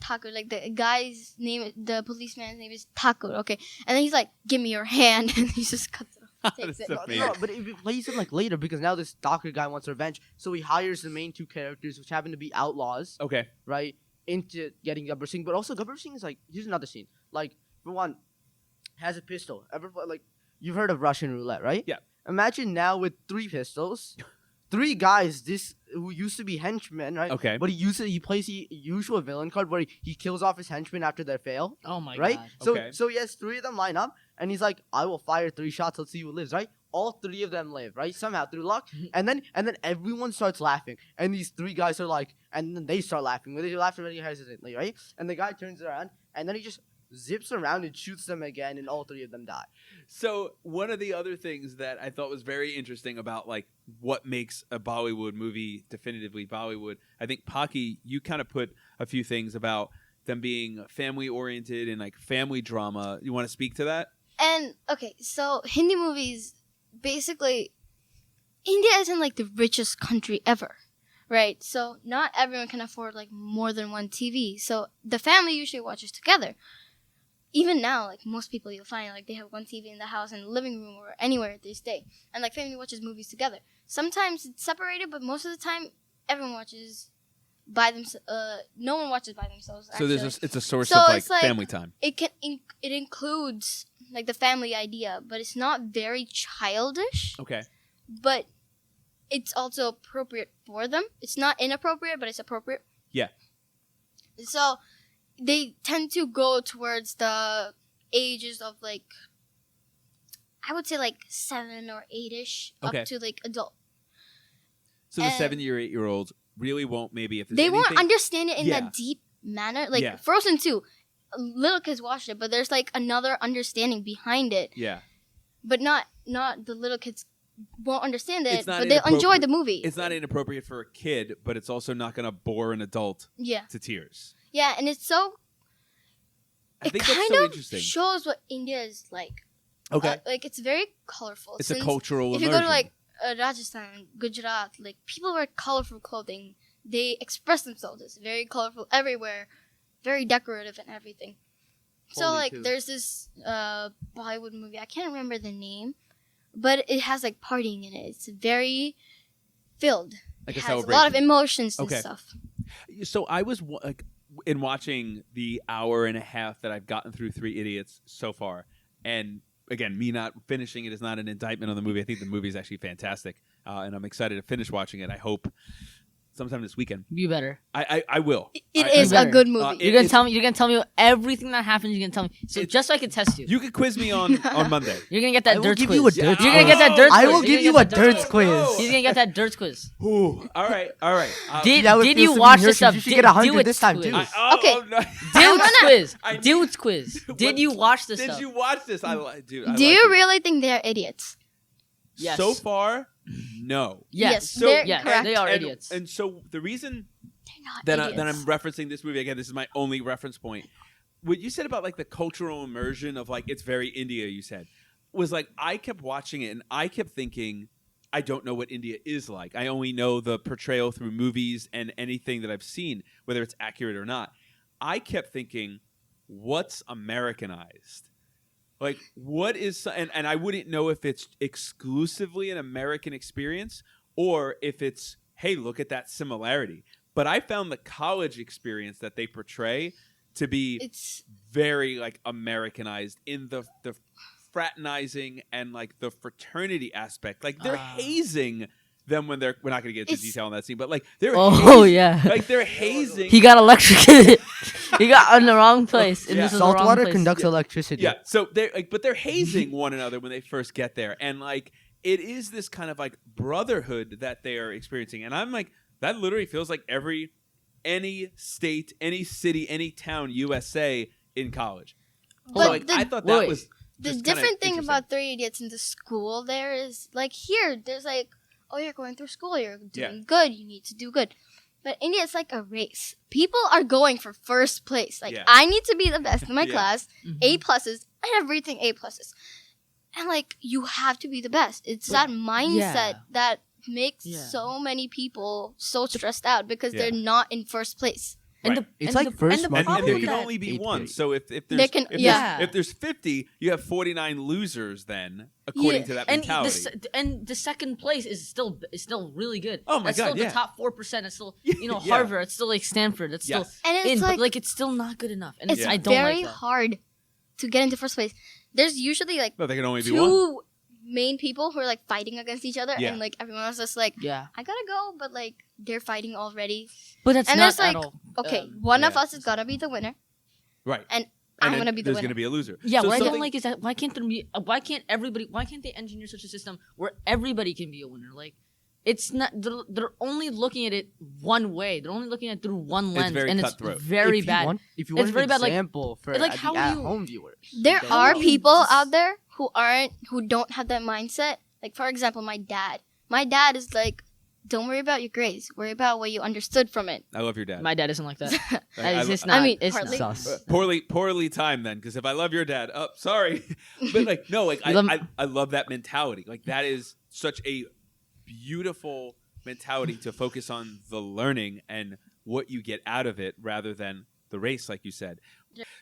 Thakur." Like the guy's name, the policeman's name is Thakur. Okay, and then he's like, "Give me your hand," and he just cuts it off. Takes That's it. so No, but it plays him like later because now this doctor guy wants revenge, so he hires the main two characters, which happen to be outlaws, Okay. right, into getting Gabbar Singh. But also Gabbar Singh is like, here's another scene. Like for one, has a pistol. Like you've heard of Russian roulette, right? Yeah. Imagine now with 3 pistols, 3 guys. This who used to be henchmen, right? Okay. But he plays the usual villain card where he kills off his henchmen after they fail. Oh my Right? god. So Okay. so he has 3 of them line up, and he's like, I will fire 3 shots. Let's see who lives. Right? All 3 of them live. Right? Somehow through luck, and then everyone starts laughing, and these 3 guys are like, and then they start laughing. But they laugh very hesitantly, right? And the guy turns around, and then he just zips around and shoots them again, and all 3 of them die. So one of the other things that I thought was very interesting about like what makes a Bollywood movie definitively Bollywood, I think Pakhi, you kind of put a few things about them being family oriented and like family drama. You want to speak to that? And okay, so Hindi movies, basically, India isn't like the richest country ever, right? So not everyone can afford like more than one TV. So the family usually watches together. Even now, like most people, you'll find like they have one TV in the house, in the living room, or anywhere they stay, and like family watches movies together. Sometimes it's separated, but most of the time, everyone watches by themselves. No one watches by themselves. So Actually. it's a source So of like it's like- family time. It can it includes like the family idea, but it's not very childish. Okay. But it's also appropriate for them. It's not inappropriate, but it's appropriate. Yeah. So they tend to go towards the ages of like, I would say like 7 or 8ish Okay. up to like adult. So the And- 7 or 8-year-olds really won't maybe if there's They won't anything- understand it in Yeah. that deep manner. Like Yeah. Frozen 2, little kids watched it, but there's like another understanding behind it. Yeah. But not the little kids won't understand It's it, not but they'll enjoy inappropriate. the movie. It's not inappropriate for a kid, but it's also not going to bore an adult Yeah. to tears. Yeah, and it's so I it think that's kind so of interesting. shows what India is like. Okay. Like it's very colorful. It's a Since cultural if immersion. you go to like Rajasthan, Gujarat, like people wear colorful clothing. They express themselves. It's very colorful everywhere, very decorative and everything. So Holy like too. there's this Bollywood movie. I can't remember the name, but it has like partying in it. It's very filled. Like It a has a lot of celebration. emotions and Okay. stuff. So I was like in watching the hour and a half that I've gotten through 3 Idiots so far, and again, me not finishing it is not an indictment on the movie. I think the movie is actually fantastic, and I'm excited to finish watching it. I hope sometime this weekend. Be better. I will. It I- is I- a good movie. It- You're gonna it's- tell me. You're gonna tell me everything that happens. You're gonna tell me. So It- just so I can test you. You could quiz me on Monday. You're gonna get I that will dirt give quiz. you a dirt You're gonna get that dirt I quiz. will You're give gonna you get a that dirt dirt quiz. quiz. He's gonna get that dirt quiz. Ooh, all right. Did That you refused to be watch here, this so stuff? you should get 100 Dude's this time, quiz. too. Okay. No. Dude's quiz. I need- Dude's quiz. Did you watch this Did stuff? you watch this? I dude. I Do like you it. really think they're idiots? Yes. So far, No. Yes. So- they're Yes, correct. they are And- idiots. And so the reason They're not that I'm idiots. referencing this movie again, this is my only reference point. What you said about like the cultural immersion of like it's very India, you said, was like I kept watching it and I kept thinking I don't know what India is like. I only know the portrayal through movies and anything that I've seen, whether it's accurate or not. I kept thinking, what's Americanized? Like, what is, and I wouldn't know if it's exclusively an American experience or if it's, hey, look at that similarity. But I found the college experience that they portray to be It's very like Americanized in the fraternizing and like the fraternity aspect. Like they're hazing them when we're not going to get into It's- detail on that scene, but like they're Oh yeah. like they're hazing. He got electrocuted. He got in the wrong place. And Yeah. this is the wrong Saltwater place. conducts electricity. Yeah, so they're like, but they're hazing one another when they first get there, and like it is this kind of like brotherhood that they are experiencing, and I'm like, that literally feels like any state, any city, any town, USA in college. But So like the- I thought that wait. was the just kinda different thing interesting. about Three Idiots in the school there is like here there's like, oh, you're going through school, you're doing good, you need to do good. But India, it's like a race. People are going for first place. Like Yeah. I need to be the best in my Yeah. class, Mhm. A pluses, everything A pluses, and like you have to be the best. It's that mindset Yeah. that makes Yeah. so many people so stressed out because Yeah. they're not in first place. And Right. It's and like first and the month And problem there with can that- only be Eighth one. grade. So if They there's can- if, yeah. there's, if there's 50, you have 49 losers. Then according Yeah. to that And mentality. the second place is still really good. Oh my That's God, still yeah. the top 4%. It's still Yeah. Harvard. It's still like Stanford. It's Yes. still And it's in, like, but like it's still not good enough. And it's I don't very like that. hard to get into first place. There's usually like No, there can only be one. two main people who are like fighting against each other, Yeah. and like everyone else is like, Yeah, I gotta go, but like they're fighting already. but that's And not there's, at like, all. Okay, Um, one of yeah. us is gonna be the winner. Right. And And I'm then gonna be the there's winner. going to be a loser. Yeah, So what I don't something- like is that why can't they engineer such a system where everybody can be a winner? Like, it's not. They're only looking at it one way. They're only looking at it through one lens, very and cutthroat. it's very if bad. You want, if you It's want very an bad, like- example for like, the how do you- at-home viewers, There then- are you people just- out there who don't have that mindset. Like for example, my dad. My dad is like, don't worry about your grades. Worry about what you understood from it. I love your dad. My dad isn't like that. I- It's I- not. I mean, it's partly. not. Sus. poorly timed then, because if I love your dad, sorry, but like no, like You love- I love that mentality. Like that is such a beautiful mentality to focus on the learning and what you get out of it rather than the race, like you said.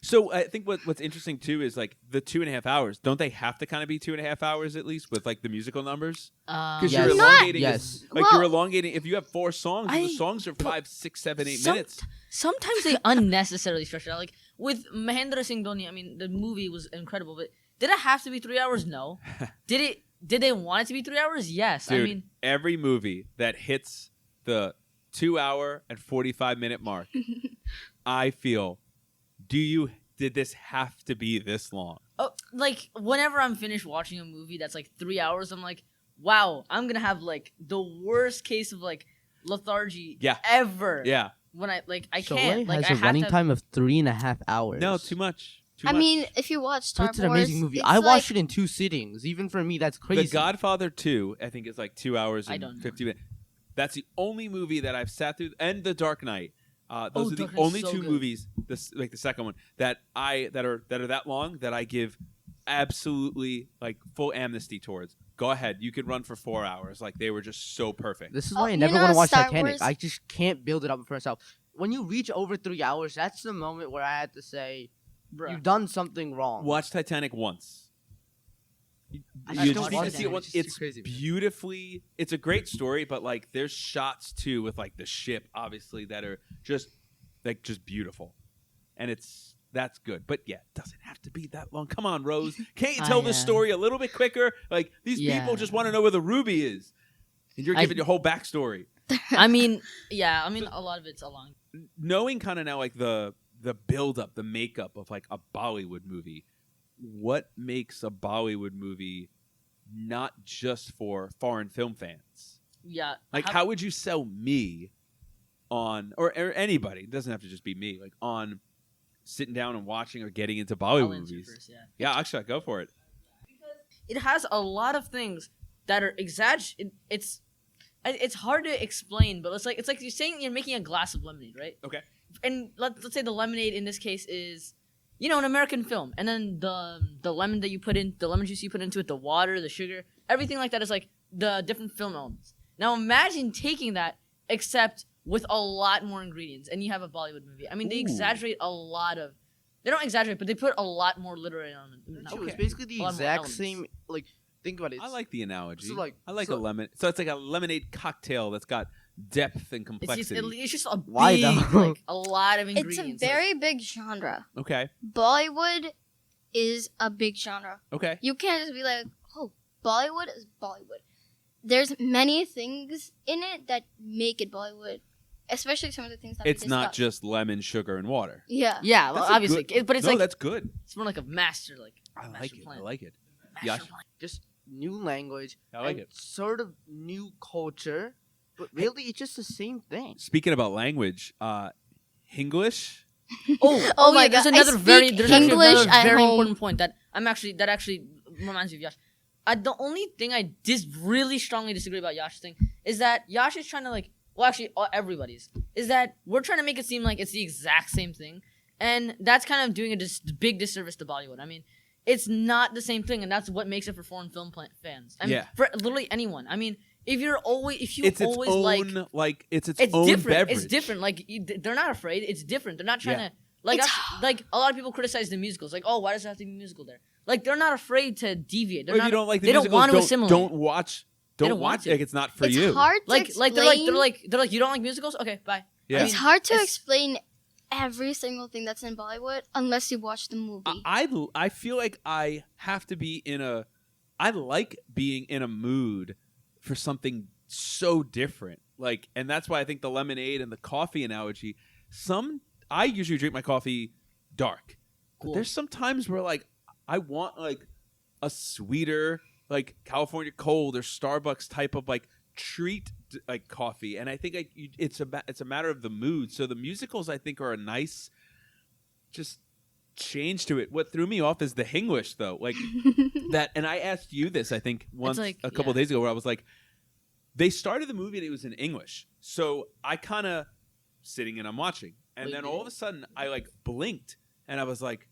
So I think what's interesting too is like the 2.5 hours. Don't they have to kind of be 2.5 hours at least with like the musical numbers? Because Yes. you're Not- elongating. Yes. Like Well- you're elongating. If you have 4 songs, the I- songs are 5, 6, 7, 8 Some- minutes. Sometimes they unnecessarily stretch it out. Like with Mahendra Singh Dhoni, I mean, the movie was incredible, but did it have to be 3 hours? No. Did they want it to be 3 hours? Yes. Dude, I mean, every movie that hits the 2 hour and 45-minute mark, I feel, did this have to be this long? like whenever I'm finished watching a movie that's like 3 hours, I'm like, wow, I'm gonna have like the worst case of like lethargy Yeah. ever. Yeah. When I Soleil can't. Like has I a have running to. time of 3.5 hours. No, too much. Too I much. mean, if you watch Star It's Wars, an amazing movie. it's I watched like, it in 2 sittings. Even for me, that's crazy. The Godfather 2, I think, is like 2 hours I and don't know. 50 minutes. That's the only movie that I've sat through, and The Dark Knight. Those are the Dark Knight's only so 2 good. movies, like the second one, that are that long that I give absolutely like full amnesty towards. Go ahead, you could run for 4 hours. Like they were just so perfect. This is Oh, why I you never know want to watch Star Titanic. Wars- I just can't build it up for myself. When you reach over 3 hours, that's the moment where I had to say, Bruh. you've done something wrong. Watch Titanic once. I You just just need don't to want see that. it once. It's just It's too crazy, man. beautifully. It's a great story, but like there's shots too with like the ship, obviously, that are just beautiful, and that's good. But yeah, it doesn't have to be that long. Come on, Rose, can't you tell this yeah. story a little bit quicker? Like these Yeah. people just want to know where the ruby is, and you're I- giving your whole backstory. I mean, yeah. I mean, a lot of it's along. Knowing kind of now like the build up, the makeup of like a Bollywood movie. What makes a Bollywood movie not just for foreign film fans? Yeah. Like, how would you sell me on, or anybody? It doesn't have to just be me. Like on sitting down and watching or getting into I'll Bollywood answer movies. first, yeah. Yeah, Akshat, go for it. It has a lot of things that are exaggerated. It's hard to explain, but it's like you're saying you're making a glass of lemonade, right? Okay. And let's say the lemonade in this case is, an American film, and then the lemon that you put in, the lemon juice you put into it, the water, the sugar, everything like that is like the different film elements. Now imagine taking that, except with a lot more ingredients, and you have a Bollywood movie. I mean, they exaggerate a lot of. They don't exaggerate, but they put a lot more literary elements. It's basically the exact same. Like, think about it. I like the analogy. So I like a lemon. So it's like a lemonade cocktail that's got depth and complexity. It's just a Why big, though? like, a lot of ingredients. It's a very big genre. Okay. Bollywood is a big genre. Okay. You can't just be like, oh, Bollywood is Bollywood. There's many things in it that make it Bollywood, especially some of the things that It's we not discussed. just lemon, sugar, and water. Yeah. Yeah, well, That's a obviously, good- but it's no, like that's good. it's more like a master, like I like master it. plan. I like it. Master Yash? plan. Just new language. I like and it. Sort of new culture, but really it's just the same thing. Speaking about language, Hinglish. Oh my yeah, there's God, I another very speak there's actually English another at very home. important point that actually reminds me of Yash. The only thing I really strongly disagree about Yash's thing is that Yash is trying to everybody's is that we're trying to make it seem like it's the exact same thing, and that's kind of doing a big disservice to Bollywood. I mean, it's not the same thing, and that's what makes it for foreign film fans. I mean, for literally anyone. I mean, it's its own different different. beverage. It's different. Like they're not afraid. It's different. They're not trying Yeah. to like It's like a lot of people criticize the musicals. Like, oh, why does it have to be a musical there? Like they're not afraid to deviate. They're Or if not, you don't like the they don't musicals, want to assimilate. don't watch. They Don't don't want watch to. it. Like it's not for It's you. hard to like explain. they're like you don't like musicals? Okay, bye. Yeah. It's hard to it's- explain every single thing that's in Bollywood unless you watch the movie. I feel like I have to be I like being in a mood for something so different. Like, and that's why I think the lemonade and the coffee analogy. I usually drink my coffee dark, Cool. but there's some times where like I want like a sweeter, like California cold or Starbucks type of like treat like coffee, and I think it's a matter of the mood. So the musicals I think are a nice just change to it. What threw me off is the Hinglish though, like that. And I asked you this I think once like, a couple days ago where I was like, they started the movie and it was in English, so I kind of sitting and I'm watching, and then all of a sudden I like blinked and I was like,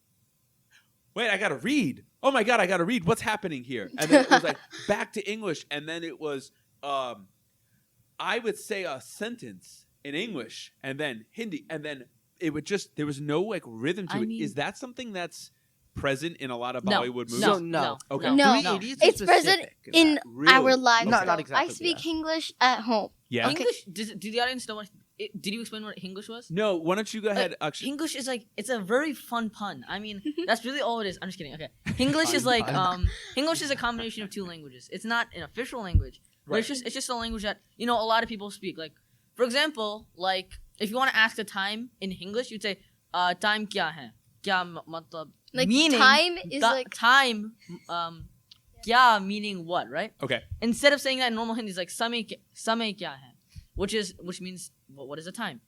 wait, I gotta read. Oh my god, I gotta read. What's happening here? And then it was like back to English, and then it was I would say a sentence in English and then Hindi, and then it would just there was no like rhythm to it. mean- Is that something that's present in a lot of No. Bollywood movies? So, no. Okay. No. Three Idiots is It's present specific in that. Really? our lives. No, Okay. not exactly. I speak yeah. English at home. Yeah. Okay. English. Do the audience know what? Did you explain what English was? No, why don't you go ahead, Akshat? English is like it's a very fun pun. I mean, that's really all it is. I'm just kidding. Okay, English is like English is a combination of two languages. It's not an official language, but Right. it's just a language that a lot of people speak. Like for example, like if you want to ask the time in English, you'd say time kya hai? Kya matlab? Like meaning time is like time. Kya meaning what? Right? Okay. Instead of saying that in normal Hindi, it's like samay kya hai, which means what is the time,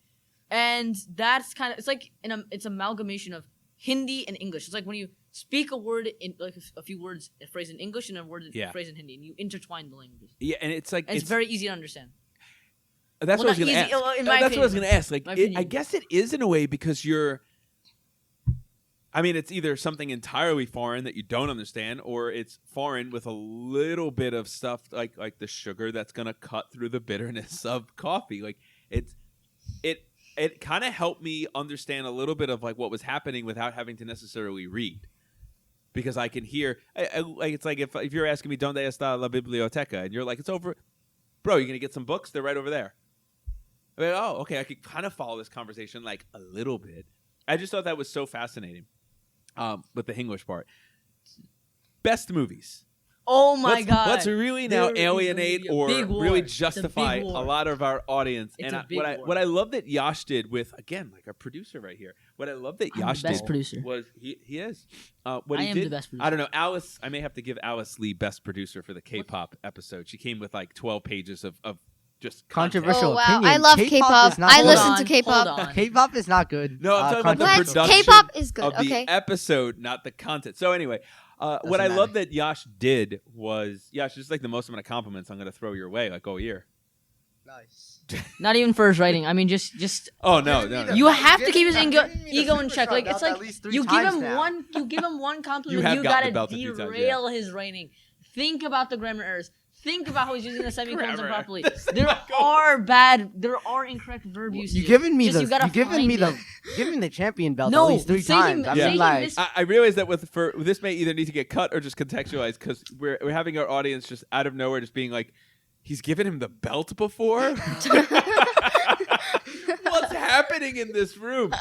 and that's kind of it's like it's amalgamation of Hindi and English. It's like when you speak a word in like a few words, a phrase in English and a phrase in Hindi, and you intertwine the languages. Yeah, and it's like And it's very easy to understand. That's what I was not going to easy, ask. in my That's what I was opinion. going to ask. Like, My I opinion. guess it is in a way because I mean, it's either something entirely foreign that you don't understand, or it's foreign with a little bit of stuff like the sugar that's going to cut through the bitterness of coffee. Like, it kind of helped me understand a little bit of like what was happening without having to necessarily read. Because I can hear, like it's like if you're asking me, "Donde está la biblioteca?" and you're like, "It's over, bro. You're gonna get some books. They're right over there." I mean, oh, okay. I could kind of follow this conversation like a little bit. I just thought that was so fascinating with the English part. Best movies. Oh my god! Let's really now There is alienate gonna be a or big war. really It's a justify big a war. lot of our audience. It's and a big war. what I love that Yash did with, again, like our producer right here. What I love that I'm the Yash best did producer. was he is. What I he am did, the best producer. I don't know. Alice, I may have to give Alice Lee best producer for the K-pop episode. She came with like 12 pages of just content. Controversial Oh wow, opinion. I love K-pop K-pop. is not I good. listen Hold to on, K-pop. hold on. K-pop is not good. No, I'm talking about the What? production K-pop is good. of the Okay. episode, not the content. So anyway, What I matter. love that Yash did was just like the most amount of compliments I'm going to throw your way like all year. Nice. Not even for his writing. I mean, just Oh no. you have to keep his Giving me the ego in check. superstar Like belt it's at like least 3 you give times him now. one compliment, have you gotten the gotta belt a few times, derail his writing. Think about the grammar errors. Think about how he's using the semicolons Grammar. improperly. The There are incorrect verb uses. You giving me Just the you gotta you giving me find the it. giving the champion belt No, at least 3 say him- times. I say mean, him like, miss- I realize that this may either need to get cut or just contextualized because we're having our audience just out of nowhere just being like, he's given him the belt before. What's happening in this room?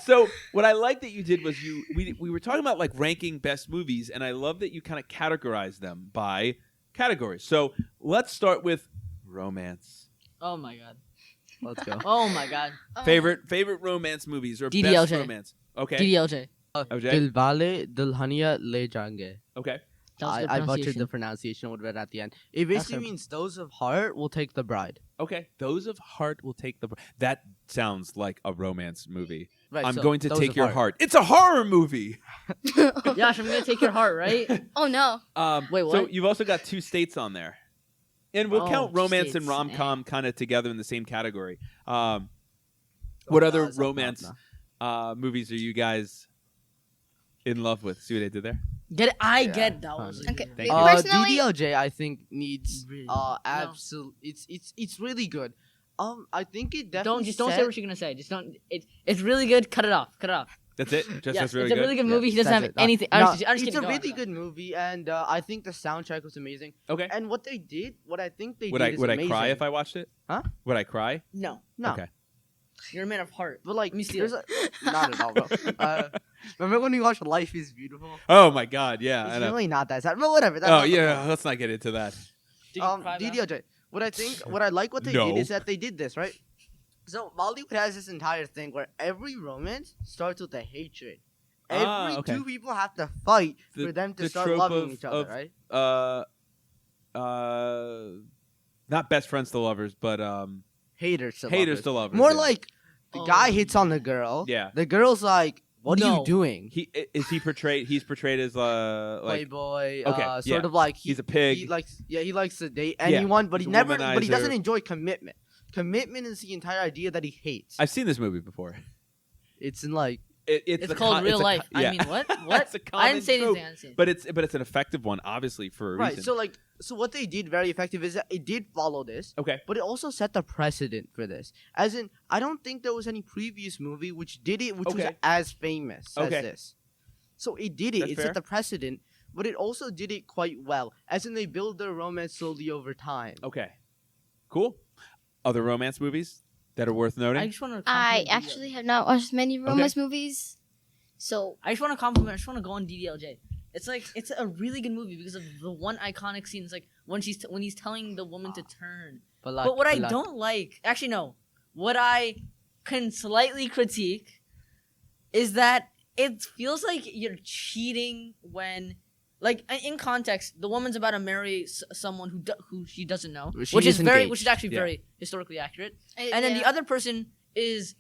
So what I like that you did was we were talking about like ranking best movies, and I love that you kind of categorized them by categories. So let's start with romance. Oh my god. let's go. Oh my god. Favorite romance movies or best DDLJ. romance. Okay. DDLJ. OJ? Dilwale Dulhania Le Jange. Okay. That was good I butchered pronunciation. the pronunciation with it at the end. It basically fair. means those of heart will take the bride. Okay. Those of heart will take the. That sounds like a romance movie. Right. I'm so going to those take of your heart. It's a horror movie. Yash, I'm gonna take your heart, right? Oh no. Wait, So what? you've also got 2 states on there, and we'll Oh, count romance and states, rom com kind of together in the same category. What Oh, other no, it's not, romance no. movies are you guys in love with? See what I did there? Get it? I Yeah, get that was fine. Okay. Thank you. Personally, DDLJ I think needs Really? absolute. It's really good. I think it definitely. don't say what you're gonna say. Just don't. It's really good. Cut it off. Cut it off. That's it. Just Yes, that's really it's a good. really good movie. He doesn't That's have it. anything. No, I'm just it's kidding. a Go on, really go on. good movie, and I think the soundtrack was amazing. Okay. And what they did, what I think they Would did I is would amazing. I cry if I watched it? Huh? Would I cry? No, No. Okay. you're a man of heart. But like, Let me steal there's not at all, bro. Remember when we watched Life is Beautiful? Oh my God! Yeah. I It's know. really not that sad, but whatever. That's Oh not the yeah. point. Let's not get into that. Did you cry, Val? DDLJ. What I like what they No. did is that they did this, right? So Bollywood has this entire thing where every romance starts with a hatred. Every Okay. 2 people have to fight The- for them to the start trope loving of- each other, of- right? Not best friends to lovers, but Haters to haters lovers. to lovers. More yeah. like the Oh. guy hits on the girl. Yeah. The girl's like, "What are No. you doing?" He portrayed. He's portrayed as like Playboy. Okay, Sort yeah. of like he's a pig. He likes to date Yeah, anyone, but he's he a never. But he womanizer. doesn't enjoy commitment. Commitment is the entire idea that he hates. I've seen this movie before. It's in like It's called real life. Yeah. I mean, what? What? It's a I didn't say common anything. I didn't say anything. But it's an effective one, obviously for a right. reason. So what they did very effective is that it did follow this, Okay. but it also set the precedent for this. As in, I don't think there was any previous movie which did it, which was Okay. as famous Okay. as this. So it did it. That's It fair. set the precedent, but it also did it quite well. As in, they build their romance slowly over time. Okay. Cool. Other romance movies that are worth noting. I just want to. I actually have not watched many romance movies, so I just want to compliment. I just want to go on DDLJ. It's a really good movie because of the one iconic scene. It's like when when he's telling the woman to turn. But what I don't like, actually no, what I can slightly critique is that it feels like you're cheating when, like in context, the woman's about to marry someone who she doesn't know, She which is engaged. actually Yeah. very historically accurate. And then the other person is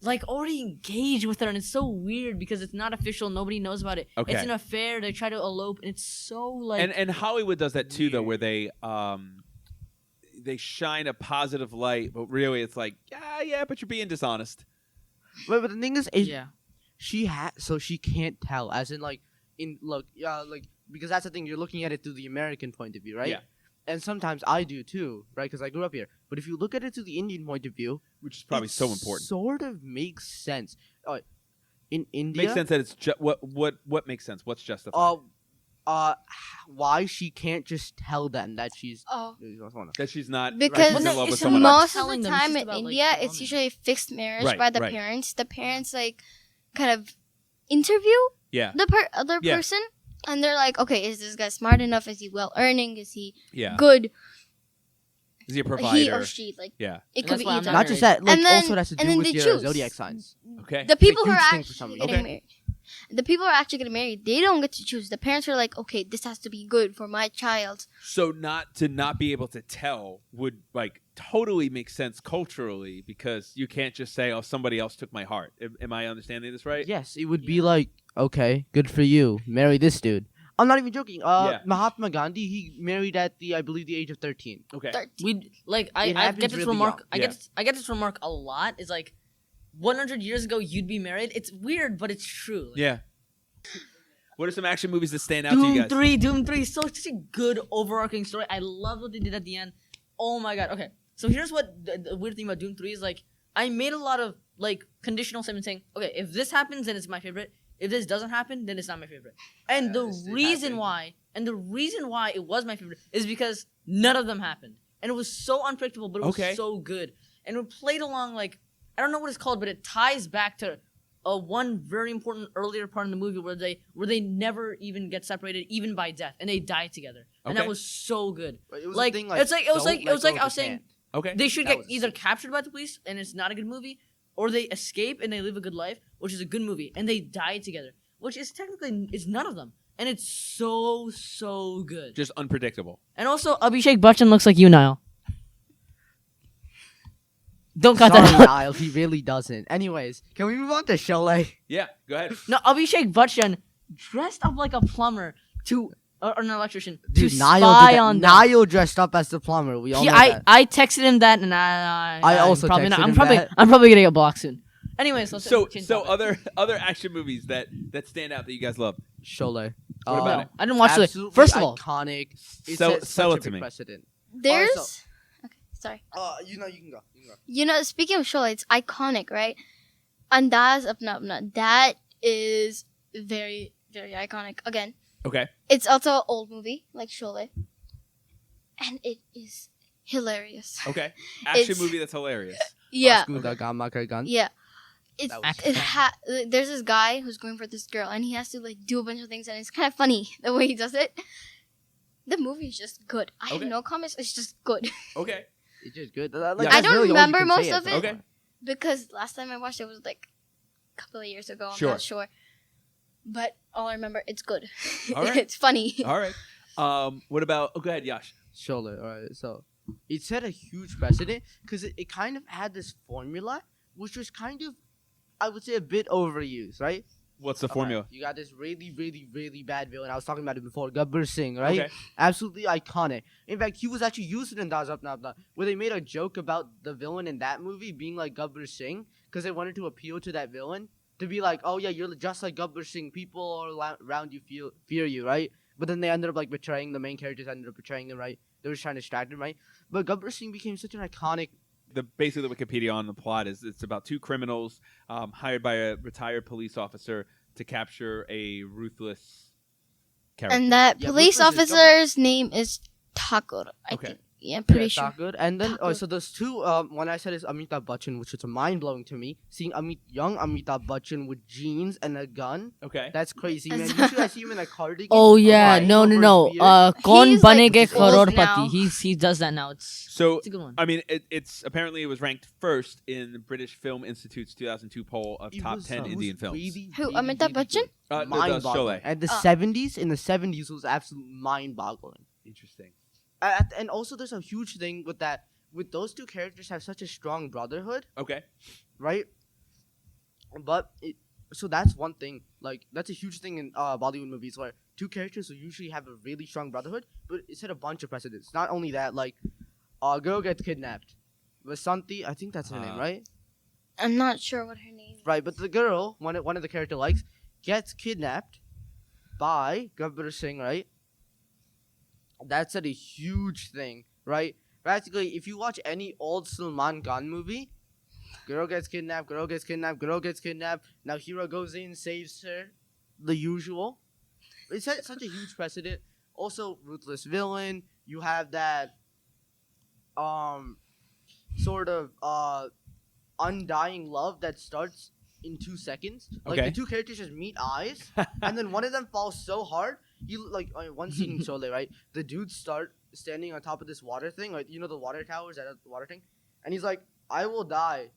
like already engaged with her, and it's so weird because it's not official. Nobody knows about it. Okay. It's an affair. They try to elope, and it's so like. and Hollywood does that too, though, where they shine a positive light, but really it's like, yeah, but you're being dishonest. But the thing is, yeah. so she can't tell. As in, like because that's the thing. You're looking at it through the American point of view, right? Yeah. And sometimes I do too, right? Because I grew up here. But if you look at it through the Indian point of view, Which is probably it so important. Sort of makes sense. In India, Makes sense that it's what makes sense. What's justified? Why she can't just tell them that she's That she's not because she's in love with it's someone else. most of telling the them, it's time just in about, like, India, telling it's them. usually a fixed marriage Right, by the right. parents. The parents like kind of interview Yeah, the other Yeah. person, and they're like, okay, is this guy smart enough? Is he well earning? Is he yeah. good? Is he a provider? He or she, like Yeah. it And could that's be why I'm either. not not just that. Like And then- also it has to and do then with they your choose. zodiac signs. Okay. The people who huge are thing for actually some getting reason. married, the people who are actually getting married, they don't get to choose. The parents are like, okay, this has to be good for my child. So not be able to tell would like totally make sense culturally because you can't just say, "Oh, somebody else took my heart." Am I understanding this right? Yes, it would be like, okay, good for you. Marry this dude. I'm not even joking. Yeah. Mahatma Gandhi, he married at I believe the age of 13. Okay. It I happens get this really remark. young. I get this remark a lot. It's like 100 years ago you'd be married. It's weird, but it's true. Like, Yeah. What are some action movies that stand out to you guys? Doom 3, such a good overarching story. I love what they did at the end. Oh my god. Okay, so here's what the weird thing about Doom 3 is like. I made a lot of like conditional statements saying, okay, if this happens, then it's my favorite. If this doesn't happen, then it's not my favorite. And the reason why it was my favorite is because none of them happened, and it was so unpredictable, but it was so good, and it played along like I don't know what it's called, but it ties back to one very important earlier part in the movie where they never even get separated, even by death, and they die together, and that was so good. It was Like, a thing, it was like I was his saying. hand. Okay. They should That get was either sick. captured by the police and it's not a good movie, or they escape and they live a good life, which is a good movie, and they die together, which is technically is none of them, and it's so good. Just unpredictable. And also, Abhishek Bachchan looks like you, Niall. Don't cut Sorry, that out. Niall, he really doesn't. Anyways, can we move on to Sholay? Yeah. Go ahead. No, Abhishek Bachchan dressed up like a plumber or an electrician Dude, to Niall spy did that. on them. Niall dressed up as the plumber. We all know that. I texted him that, and I also probably not. texted I'm him probably that. I'm probably gonna get blocked soon. Anyways, let's So change topic. other action movies that stand out that you guys love. Sholay. What about No, I didn't watch it. Absolutely First of all, iconic. It Sell- set sell such it a to big me. precedent. There's Also- okay, sorry. You can go. You know, speaking of Sholay, it's iconic, right? Andaz Apna Apna. That is very, very iconic. Again, Okay. it's also an old movie, like Sholay. And it is hilarious. Okay. Action It's- movie that's hilarious. Yeah. Oscar Gama Gun. Yeah. It's That was there's this guy who's going for this girl, and he has to like do a bunch of things, and it's kind of funny the way he does it. The movie is just good. I have Okay. no comments. It's just good Okay. It's just good. Yeah. I don't remember most of it. Okay. because last time I watched it was like a couple of years ago. I'm Sure. not sure, but all I remember, it's good. All right. It's funny. All right. What about? Oh, go ahead, Yash. Sholay. Alright, so it set a huge precedent because it kind of had this formula, which was kind of, I would say, a bit overused, right? What's the Okay, formula? You got this really bad villain. I was talking about it before, Gabbar Singh, right? Okay. Absolutely iconic. In fact, he was actually used in Daz Apna Apna, where they made a joke about the villain in that movie being like Gabbar Singh, because they wanted to appeal to that villain to be like, oh yeah, you're just like Gabbar Singh. People all around you fear you, right? But then they ended up like betraying the main characters. Ended up betraying him, right? They were trying to distract him, right? But Gabbar Singh became such an iconic. Basically the Wikipedia on the plot is it's about two criminals hired by a retired police officer to capture a ruthless character. And that Yeah, police Ruthless is officer's name is Thakur. I Okay. think. Yeah, I'm pretty Yeah, sure. not good. And then, Thakur. so those two, one I said is Amitabh Bachchan, which is mind blowing to me. Seeing young Amitabh Bachchan with jeans and a gun, Okay. that's crazy, man. Usually I see him in a cardigan. Oh yeah, lying no. over his beard. Kaun He's, like, banege old crorepati. now. He does that now. It's So a good one. I mean, it's apparently it was ranked first in the British Film Institute's 2002 poll of It top was, 10 it was Indian films. really, Who, really, Amitabh really Bachchan? good. No, Mind-boggling. Sholay. At the Oh. 70s, in the 70s, it was absolute mind-boggling. Interesting. And also, there's a huge thing with that. With those two characters have such a strong brotherhood, Okay. right? But so that's one thing. Like that's a huge thing in Bollywood movies where two characters will usually have a really strong brotherhood, but it set a bunch of precedents. Not only that, like a girl gets kidnapped. Vasanti, I think that's her name, right? I'm not sure what her name is. Right, but the girl, one of the character likes, gets kidnapped by Gabbar Singh, right? That's a huge thing, right? Practically, if you watch any old Salman Khan movie, girl gets kidnapped, girl gets kidnapped, girl gets kidnapped. Now hero goes in, saves her, the usual. It set such a huge precedent. Also, ruthless villain. You have that, sort of undying love that starts in 2 seconds. Like Okay. the two characters just meet eyes, and then one of them falls so hard. You like one scene in Sholay, right? The dudes start standing on top of this water thing, like you know the water towers, that water thing, and he's like, "I will die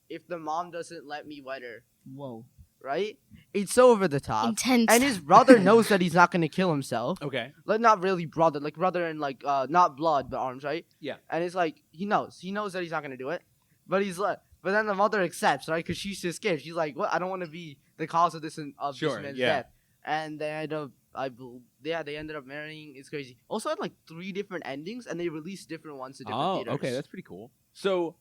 if the mom doesn't let me wed her." Whoa. Right? It's so over the top. Intense. And his brother knows that he's not gonna kill himself. Okay. Like not really brother, like brother and like not blood but arms, right? Yeah. And it's like he knows that he's not gonna do it, but he's like, but then the mother accepts, right? Because she's just scared. She's like, "What? I don't want to be the cause of this Sure, this man's yeah. death." And they end up they ended up marrying. It's crazy. Also had like 3 different endings, and they released different ones to different theaters. Okay, that's pretty cool. So,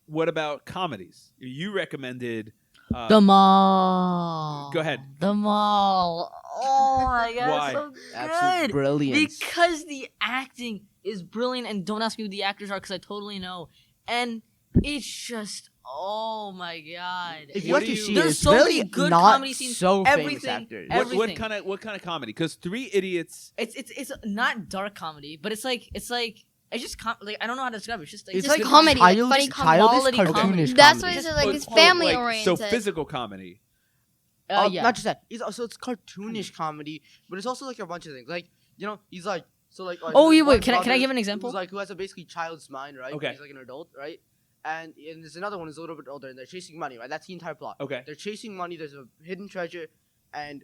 what about comedies? You recommended The Mall. Go ahead. The Mall. Oh my god, Why? so Absolute good. brilliance. Because the acting is brilliant, and don't ask me who the actors are, because I totally know. And it's just, oh my god. If you What have do to you- see There's it's so really many good not comedy scenes, so famous everything. actors. Everything. What kind of comedy? Because 3 Idiots. It's not dark comedy, but it's just like I don't know how to describe it. It's just like It's Just like comedy, like childish, funny comedy. childish, Quality cartoonish comedy. That's why comedy. it's like it's Oh, family like, oriented. So physical comedy. yeah. Not just that. It's cartoonish comedy, but it's also like a bunch of things. Like he's like Oh, there's yeah, wait, one can I brother give an example? who has a basically child's mind, right? Okay. He's like an adult, right? And there's another one who's a little bit older, and they're chasing money, right? That's the entire plot. Okay. They're chasing money. There's a hidden treasure, and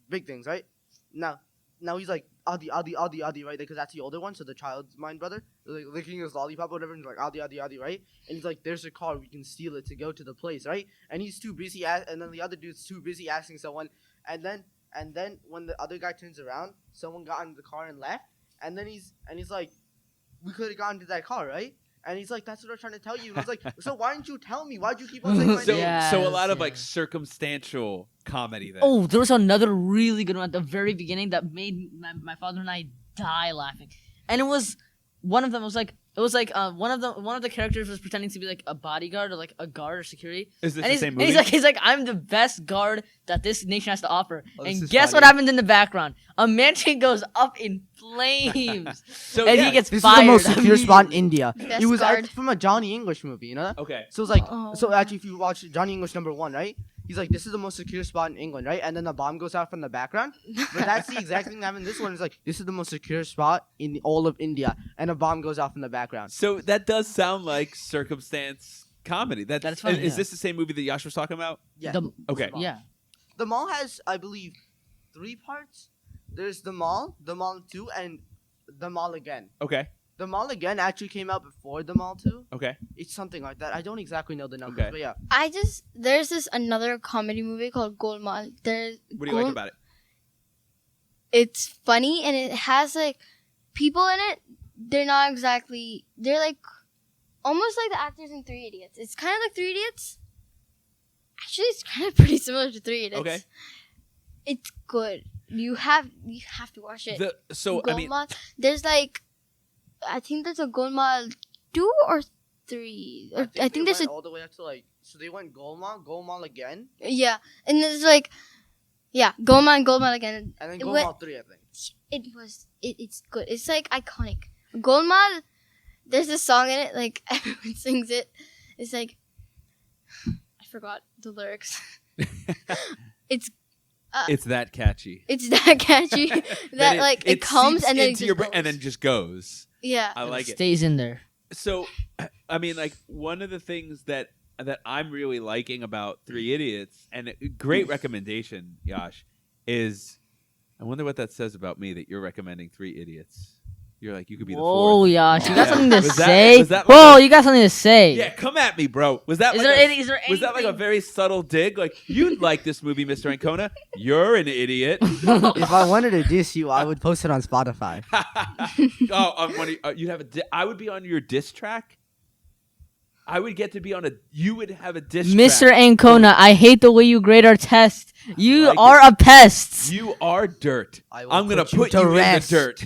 big things, right? Now he's like Adi, right? Because that's the older one, so the child's mind brother, like licking his lollipop or whatever, and he's like Adi, right? And he's like, "There's a car, we can steal it to go to the place, right?" And he's too busy, and then the other dude's too busy asking someone, and then when the other guy turns around, someone got into the car and left, and then he's like, "We could have gotten to that car, right?" And he's like, "That's what I'm trying to tell you." And I was like, "So why didn't you tell me? Why'd you keep on saying my So, name?" Yeah. so a lot of Yes, like yeah. circumstantial comedy then. Oh, there was another really good one at the very beginning that made my father and I die laughing. And it was one of them was like one of the characters was pretending to be like a bodyguard or like a guard or security. Is this And the same and movie? he's like I'm the best guard that this nation has to offer. Oh, this and is guess what funny. happens in the background? A mansion goes up in flames. So and yeah, he gets This fired. is the most secure spot in immediately. India. Best It was guard. from a Johnny English movie, you know that? Okay. So it's like, Oh. so actually, if you watch Johnny English #1, right? He's like, "This is the most secure spot in England," right? And then the bomb goes out from the background. But that's the exact thing that happened in this one. It's like, "This is the most secure spot in all of India," and a bomb goes out from the background. So that does sound like circumstance comedy. That's funny, Is yeah. this the same movie that Yash was talking about? Yeah. The- Okay. Yeah. The Mall has, I believe, 3 parts. There's The Mall 2, and The Mall Again. Okay. The Mall Again actually came out before The Mall 2. Okay. It's something like that. I don't exactly know the numbers, Okay. but yeah. There's this another comedy movie called Golmaal. What do you like about it? It's funny and it has like people in it. They're like almost like the actors in 3 Idiots. It's kind of like 3 Idiots. Actually, it's kind of pretty similar to 3 Idiots. Okay. It's good. You have to watch it. Golmaal. There's like, I think there's a Golmaal 2 or 3. Or I think they there's went all the way up to like, so they went Golmaal Again, yeah, and there's like, yeah, Golmaal and Golmaal again. and then It Golmaal went- 3, I think. It's good. It's like iconic. Golmaal, there's a song in it, like everyone sings it. It's like, I forgot the lyrics. It's It's that catchy. It's that catchy that Then it comes seeps and then it into just your brain goes. and then just goes. Yeah. I like it. Stays in there. So, I mean, like one of the things that I'm really liking about 3 Idiots, and a great recommendation, Yash, is I wonder what that says about me that you're recommending 3 Idiots. You're like, you could be the Whoa, 4th. Yash, you got Yeah. something to Was that- say? was that like Whoa, a- you got something to say. Yeah, come at me, bro. Was that Is like there a, any? Is there was that like a anything- very subtle dig? Like, you'd like this movie, Mr. Ancona. You're an idiot. If I wanted to diss you, I would post it on Spotify. You'd have I would be on your diss track. I would get to be on you would have a diss Mr. track. Ancona, I hate the way you grade our test. You like are it. a pest. You are dirt. I will I'm gonna put you put to you in the rest. dirt.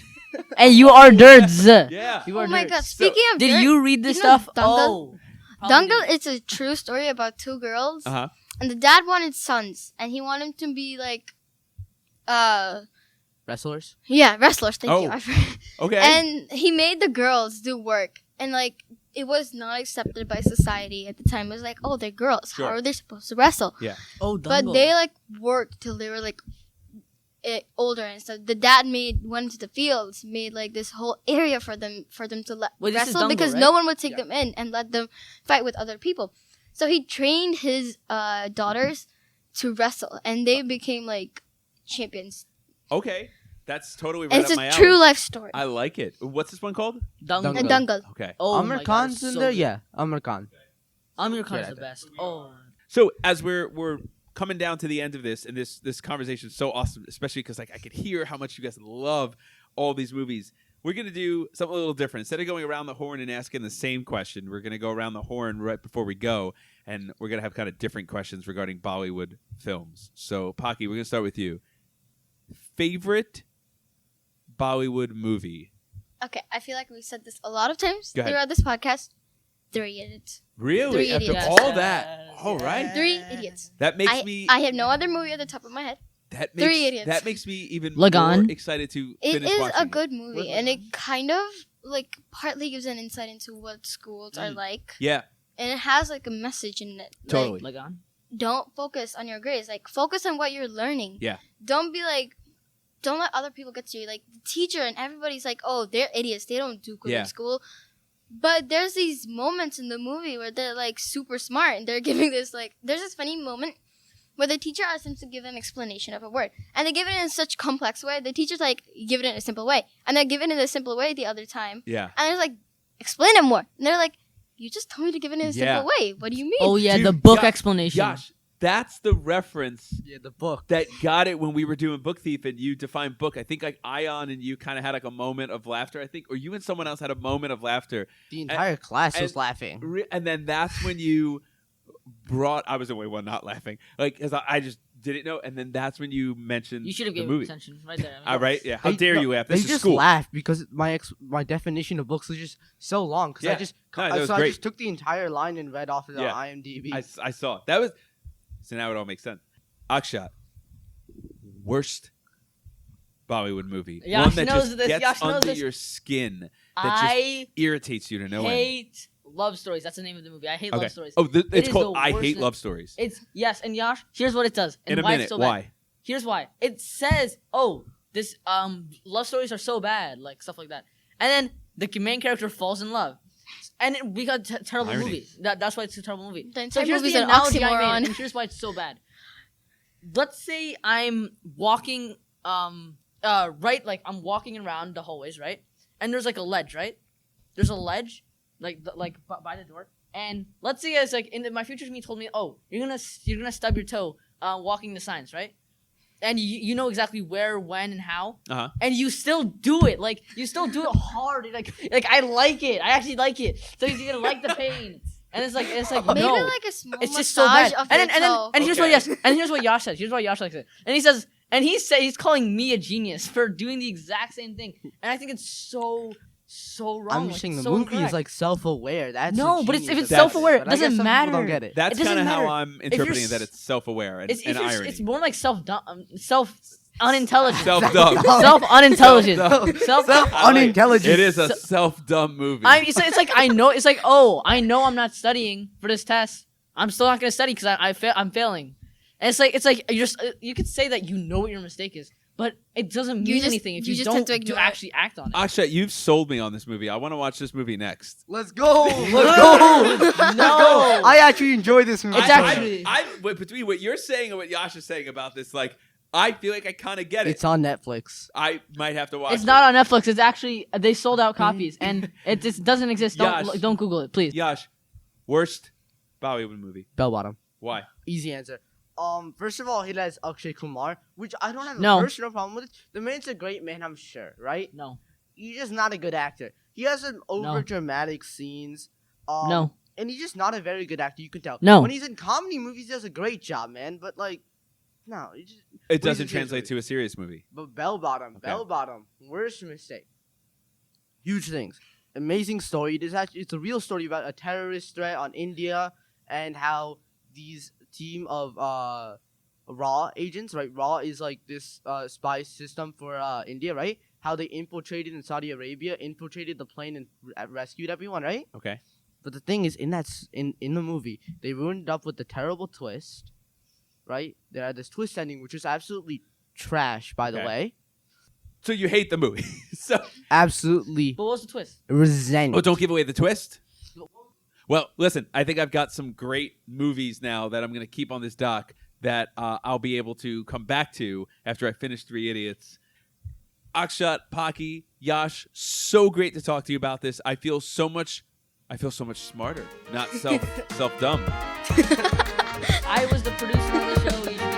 And you are dirts. Yeah. You Oh are my dirts. god! Speaking of Did dirt, you read this you know stuff? Dangal? Oh. probably Dangal, did. it's a true story about 2 girls, Uh-huh. and the dad wanted sons, and he wanted them to be like, Wrestlers? yeah, wrestlers. Thank you. Oh. I forgot. Okay. And he made the girls do work, and like it was not accepted by society at the time. It was like, oh, they're girls. Sure. How are they supposed to wrestle? Oh, But they like worked till they were like older and stuff. The dad went to the fields, made like this whole area for them to Wait, this is wrestle Dangal, because right? no one would take Yeah. them in and let them fight with other people. So he trained his daughters to wrestle, and they became like champions. Okay. That's totally right And it's up a my true alley. life story. I like it. What's this one called? Dangal. And Dangal. Okay. Oh Amir my God, Khan's it's in so there? good. Yeah, Amir Khan. Amir Khan's Yeah, the best. Oh. So as we're coming down to the end of this, and this conversation is so awesome, especially because like I could hear how much you guys love all these movies. We're going to do something a little different. Instead of going around the horn and asking the same question, we're going to go around the horn right before we go, and we're going to have kind of different questions regarding Bollywood films. So, Pakhi, we're going to start with you. Favorite Bollywood movie? Okay, I feel like we said this a lot of times Go ahead. throughout this podcast. 3 Idiots. Really? 3 After Idiots. all that? All right. 3 Idiots. That makes me... I have no other movie at the top of my head. That 3 Idiots. That makes me even Lagan. more excited to It finish is watching a good movie, With and it Lagan. kind of like partly gives an insight into what schools are like, Yeah, and it has like a message in it. totally. Like on. Don't focus on your grades. Like, focus on what you're learning. Yeah. Don't be like, don't let other people get to you. Like, the teacher and everybody's like, oh, they're idiots. They don't do good Yeah. in school. But there's these moments in the movie where they're like super smart, and they're giving this like, there's this funny moment where the teacher asks them to give an explanation of a word, and they give it in such complex way. The teacher's like, give it in a simple way, and they give it in a simple way the other time, Yeah. and it's like, explain it more. And they're like, you just told me to give it in a Yeah. simple way. What do you mean? Oh yeah, Dude, the book Yash- explanation. Yash, that's the reference Yeah, the book. that got it when we were doing Book Thief and you defined book. I think like Ion and you kind of had like a moment of laughter, I think, or you and someone else had a moment of laughter. The entire class was and- laughing. And then that's when you brought, I was the only one not laughing, like, because I just didn't know. And then that's when you mentioned You should have the given movie. attention right there. All right, yeah. How They- dare no, you laugh? They This is just school. laughed because my definition of books was just so long. Because Yeah. I just No, that was I great. just took the entire line and read off of the Yeah. IMDb. I saw it. That was, so now it all makes sense. Akshat, worst Bollywood movie. Yash One that knows just this. gets Yash knows under this. your skin, that I just irritates you to no end. hate love stories. That's the name of the movie. I hate Okay. love stories. Oh, it's is called the I worst Hate thing. Love Stories. It's yes, and Yash. Here's what it does. And In a why minute, It's so bad. why? Here's why. It says, "Oh, this love stories are so bad," like stuff like that. And then the main character falls in love, and we got terrible Irony. movie. That's why it's a terrible movie. The entire here's movie's the an analogy I oxymoron. made, and here's why it's so bad. Let's say I'm walking, right, like I'm walking around the hallways, right, and there's like a ledge, right? There's a ledge, like by the door. And let's say it's like in my future me told me, oh, you're gonna stub your toe walking the signs, right? And you know exactly where, when, and how, Uh-huh. and you still do it. Like you still do it hard. Like I like it. I actually like it. So you're gonna like the pain. And it's like Maybe no. like a small It's just so massage bad. of And your toe. here's Okay. what Yash says. Here's what Yash likes it. And he says, and he's calling me a genius for doing the exact same thing. And I think it's so wrong. I'm Like, just saying the so movie incorrect. is like self-aware. That's No, the but it's- if genius it's of self-aware, But it I guess doesn't some people don't matter. get it. That's doesn't kind of how matter. I'm you're interpreting s- that it's self-aware and, It's and irony. it's more like self unintelligent. Self-dumb. Self unintelligent. Self Unintelligent. It is a self-dumb movie. It's like I know. It's like, oh, I know I'm not studying for this test. I'm still not gonna study because I'm failing. And it's like you could say that you know what your mistake is, but it doesn't mean You just- anything if you you, just don't tend to ignore it. actually act on it. Akshat, you've sold me on this movie. I want to watch this movie next. Let's go. Let's go. No. I actually enjoy this movie. It's actually- Between what you're saying and what Yash is saying about this, like, I feel like I kind of get it. It's on Netflix. I might have to watch It's it. not on Netflix. It's actually they sold out copies, and it just doesn't exist. Yash. Don't Google it, please. Yash, worst Bollywood movie. Bell bottom. Why? Easy answer. First of all, he has Akshay Kumar, which I don't have No. a personal problem with. The man's a great man, I'm sure, right? No, He's just not a good actor. He has some over dramatic scenes. no. And he's just not a very good actor. You can tell. No. When he's in comedy movies, he does a great job, man. But like, no, he just. It Please doesn't excuse translate me. to a serious movie. But Bell bottom, worst mistake. Huge things. Amazing story. It's a real story about a terrorist threat on India and how these team of RAW agents, right? RAW is like this spy system for India, right? How they infiltrated in Saudi Arabia, infiltrated the plane and rescued everyone, right? Okay. But the thing is, in the movie, they ruined it up with the terrible twist, right? They had this twist ending, which is absolutely trash, by the Okay. way. So you hate the movie. So Absolutely But what's the twist? resent. Oh, don't give away the twist. Well, listen, I think I've got some great movies now that I'm going to keep on this doc that I'll be able to come back to after I finish 3 Idiots. Akshat, Pakhi, Yash, so great to talk to you about this. I feel so much smarter, not self dumb. I was the producer of the show. You should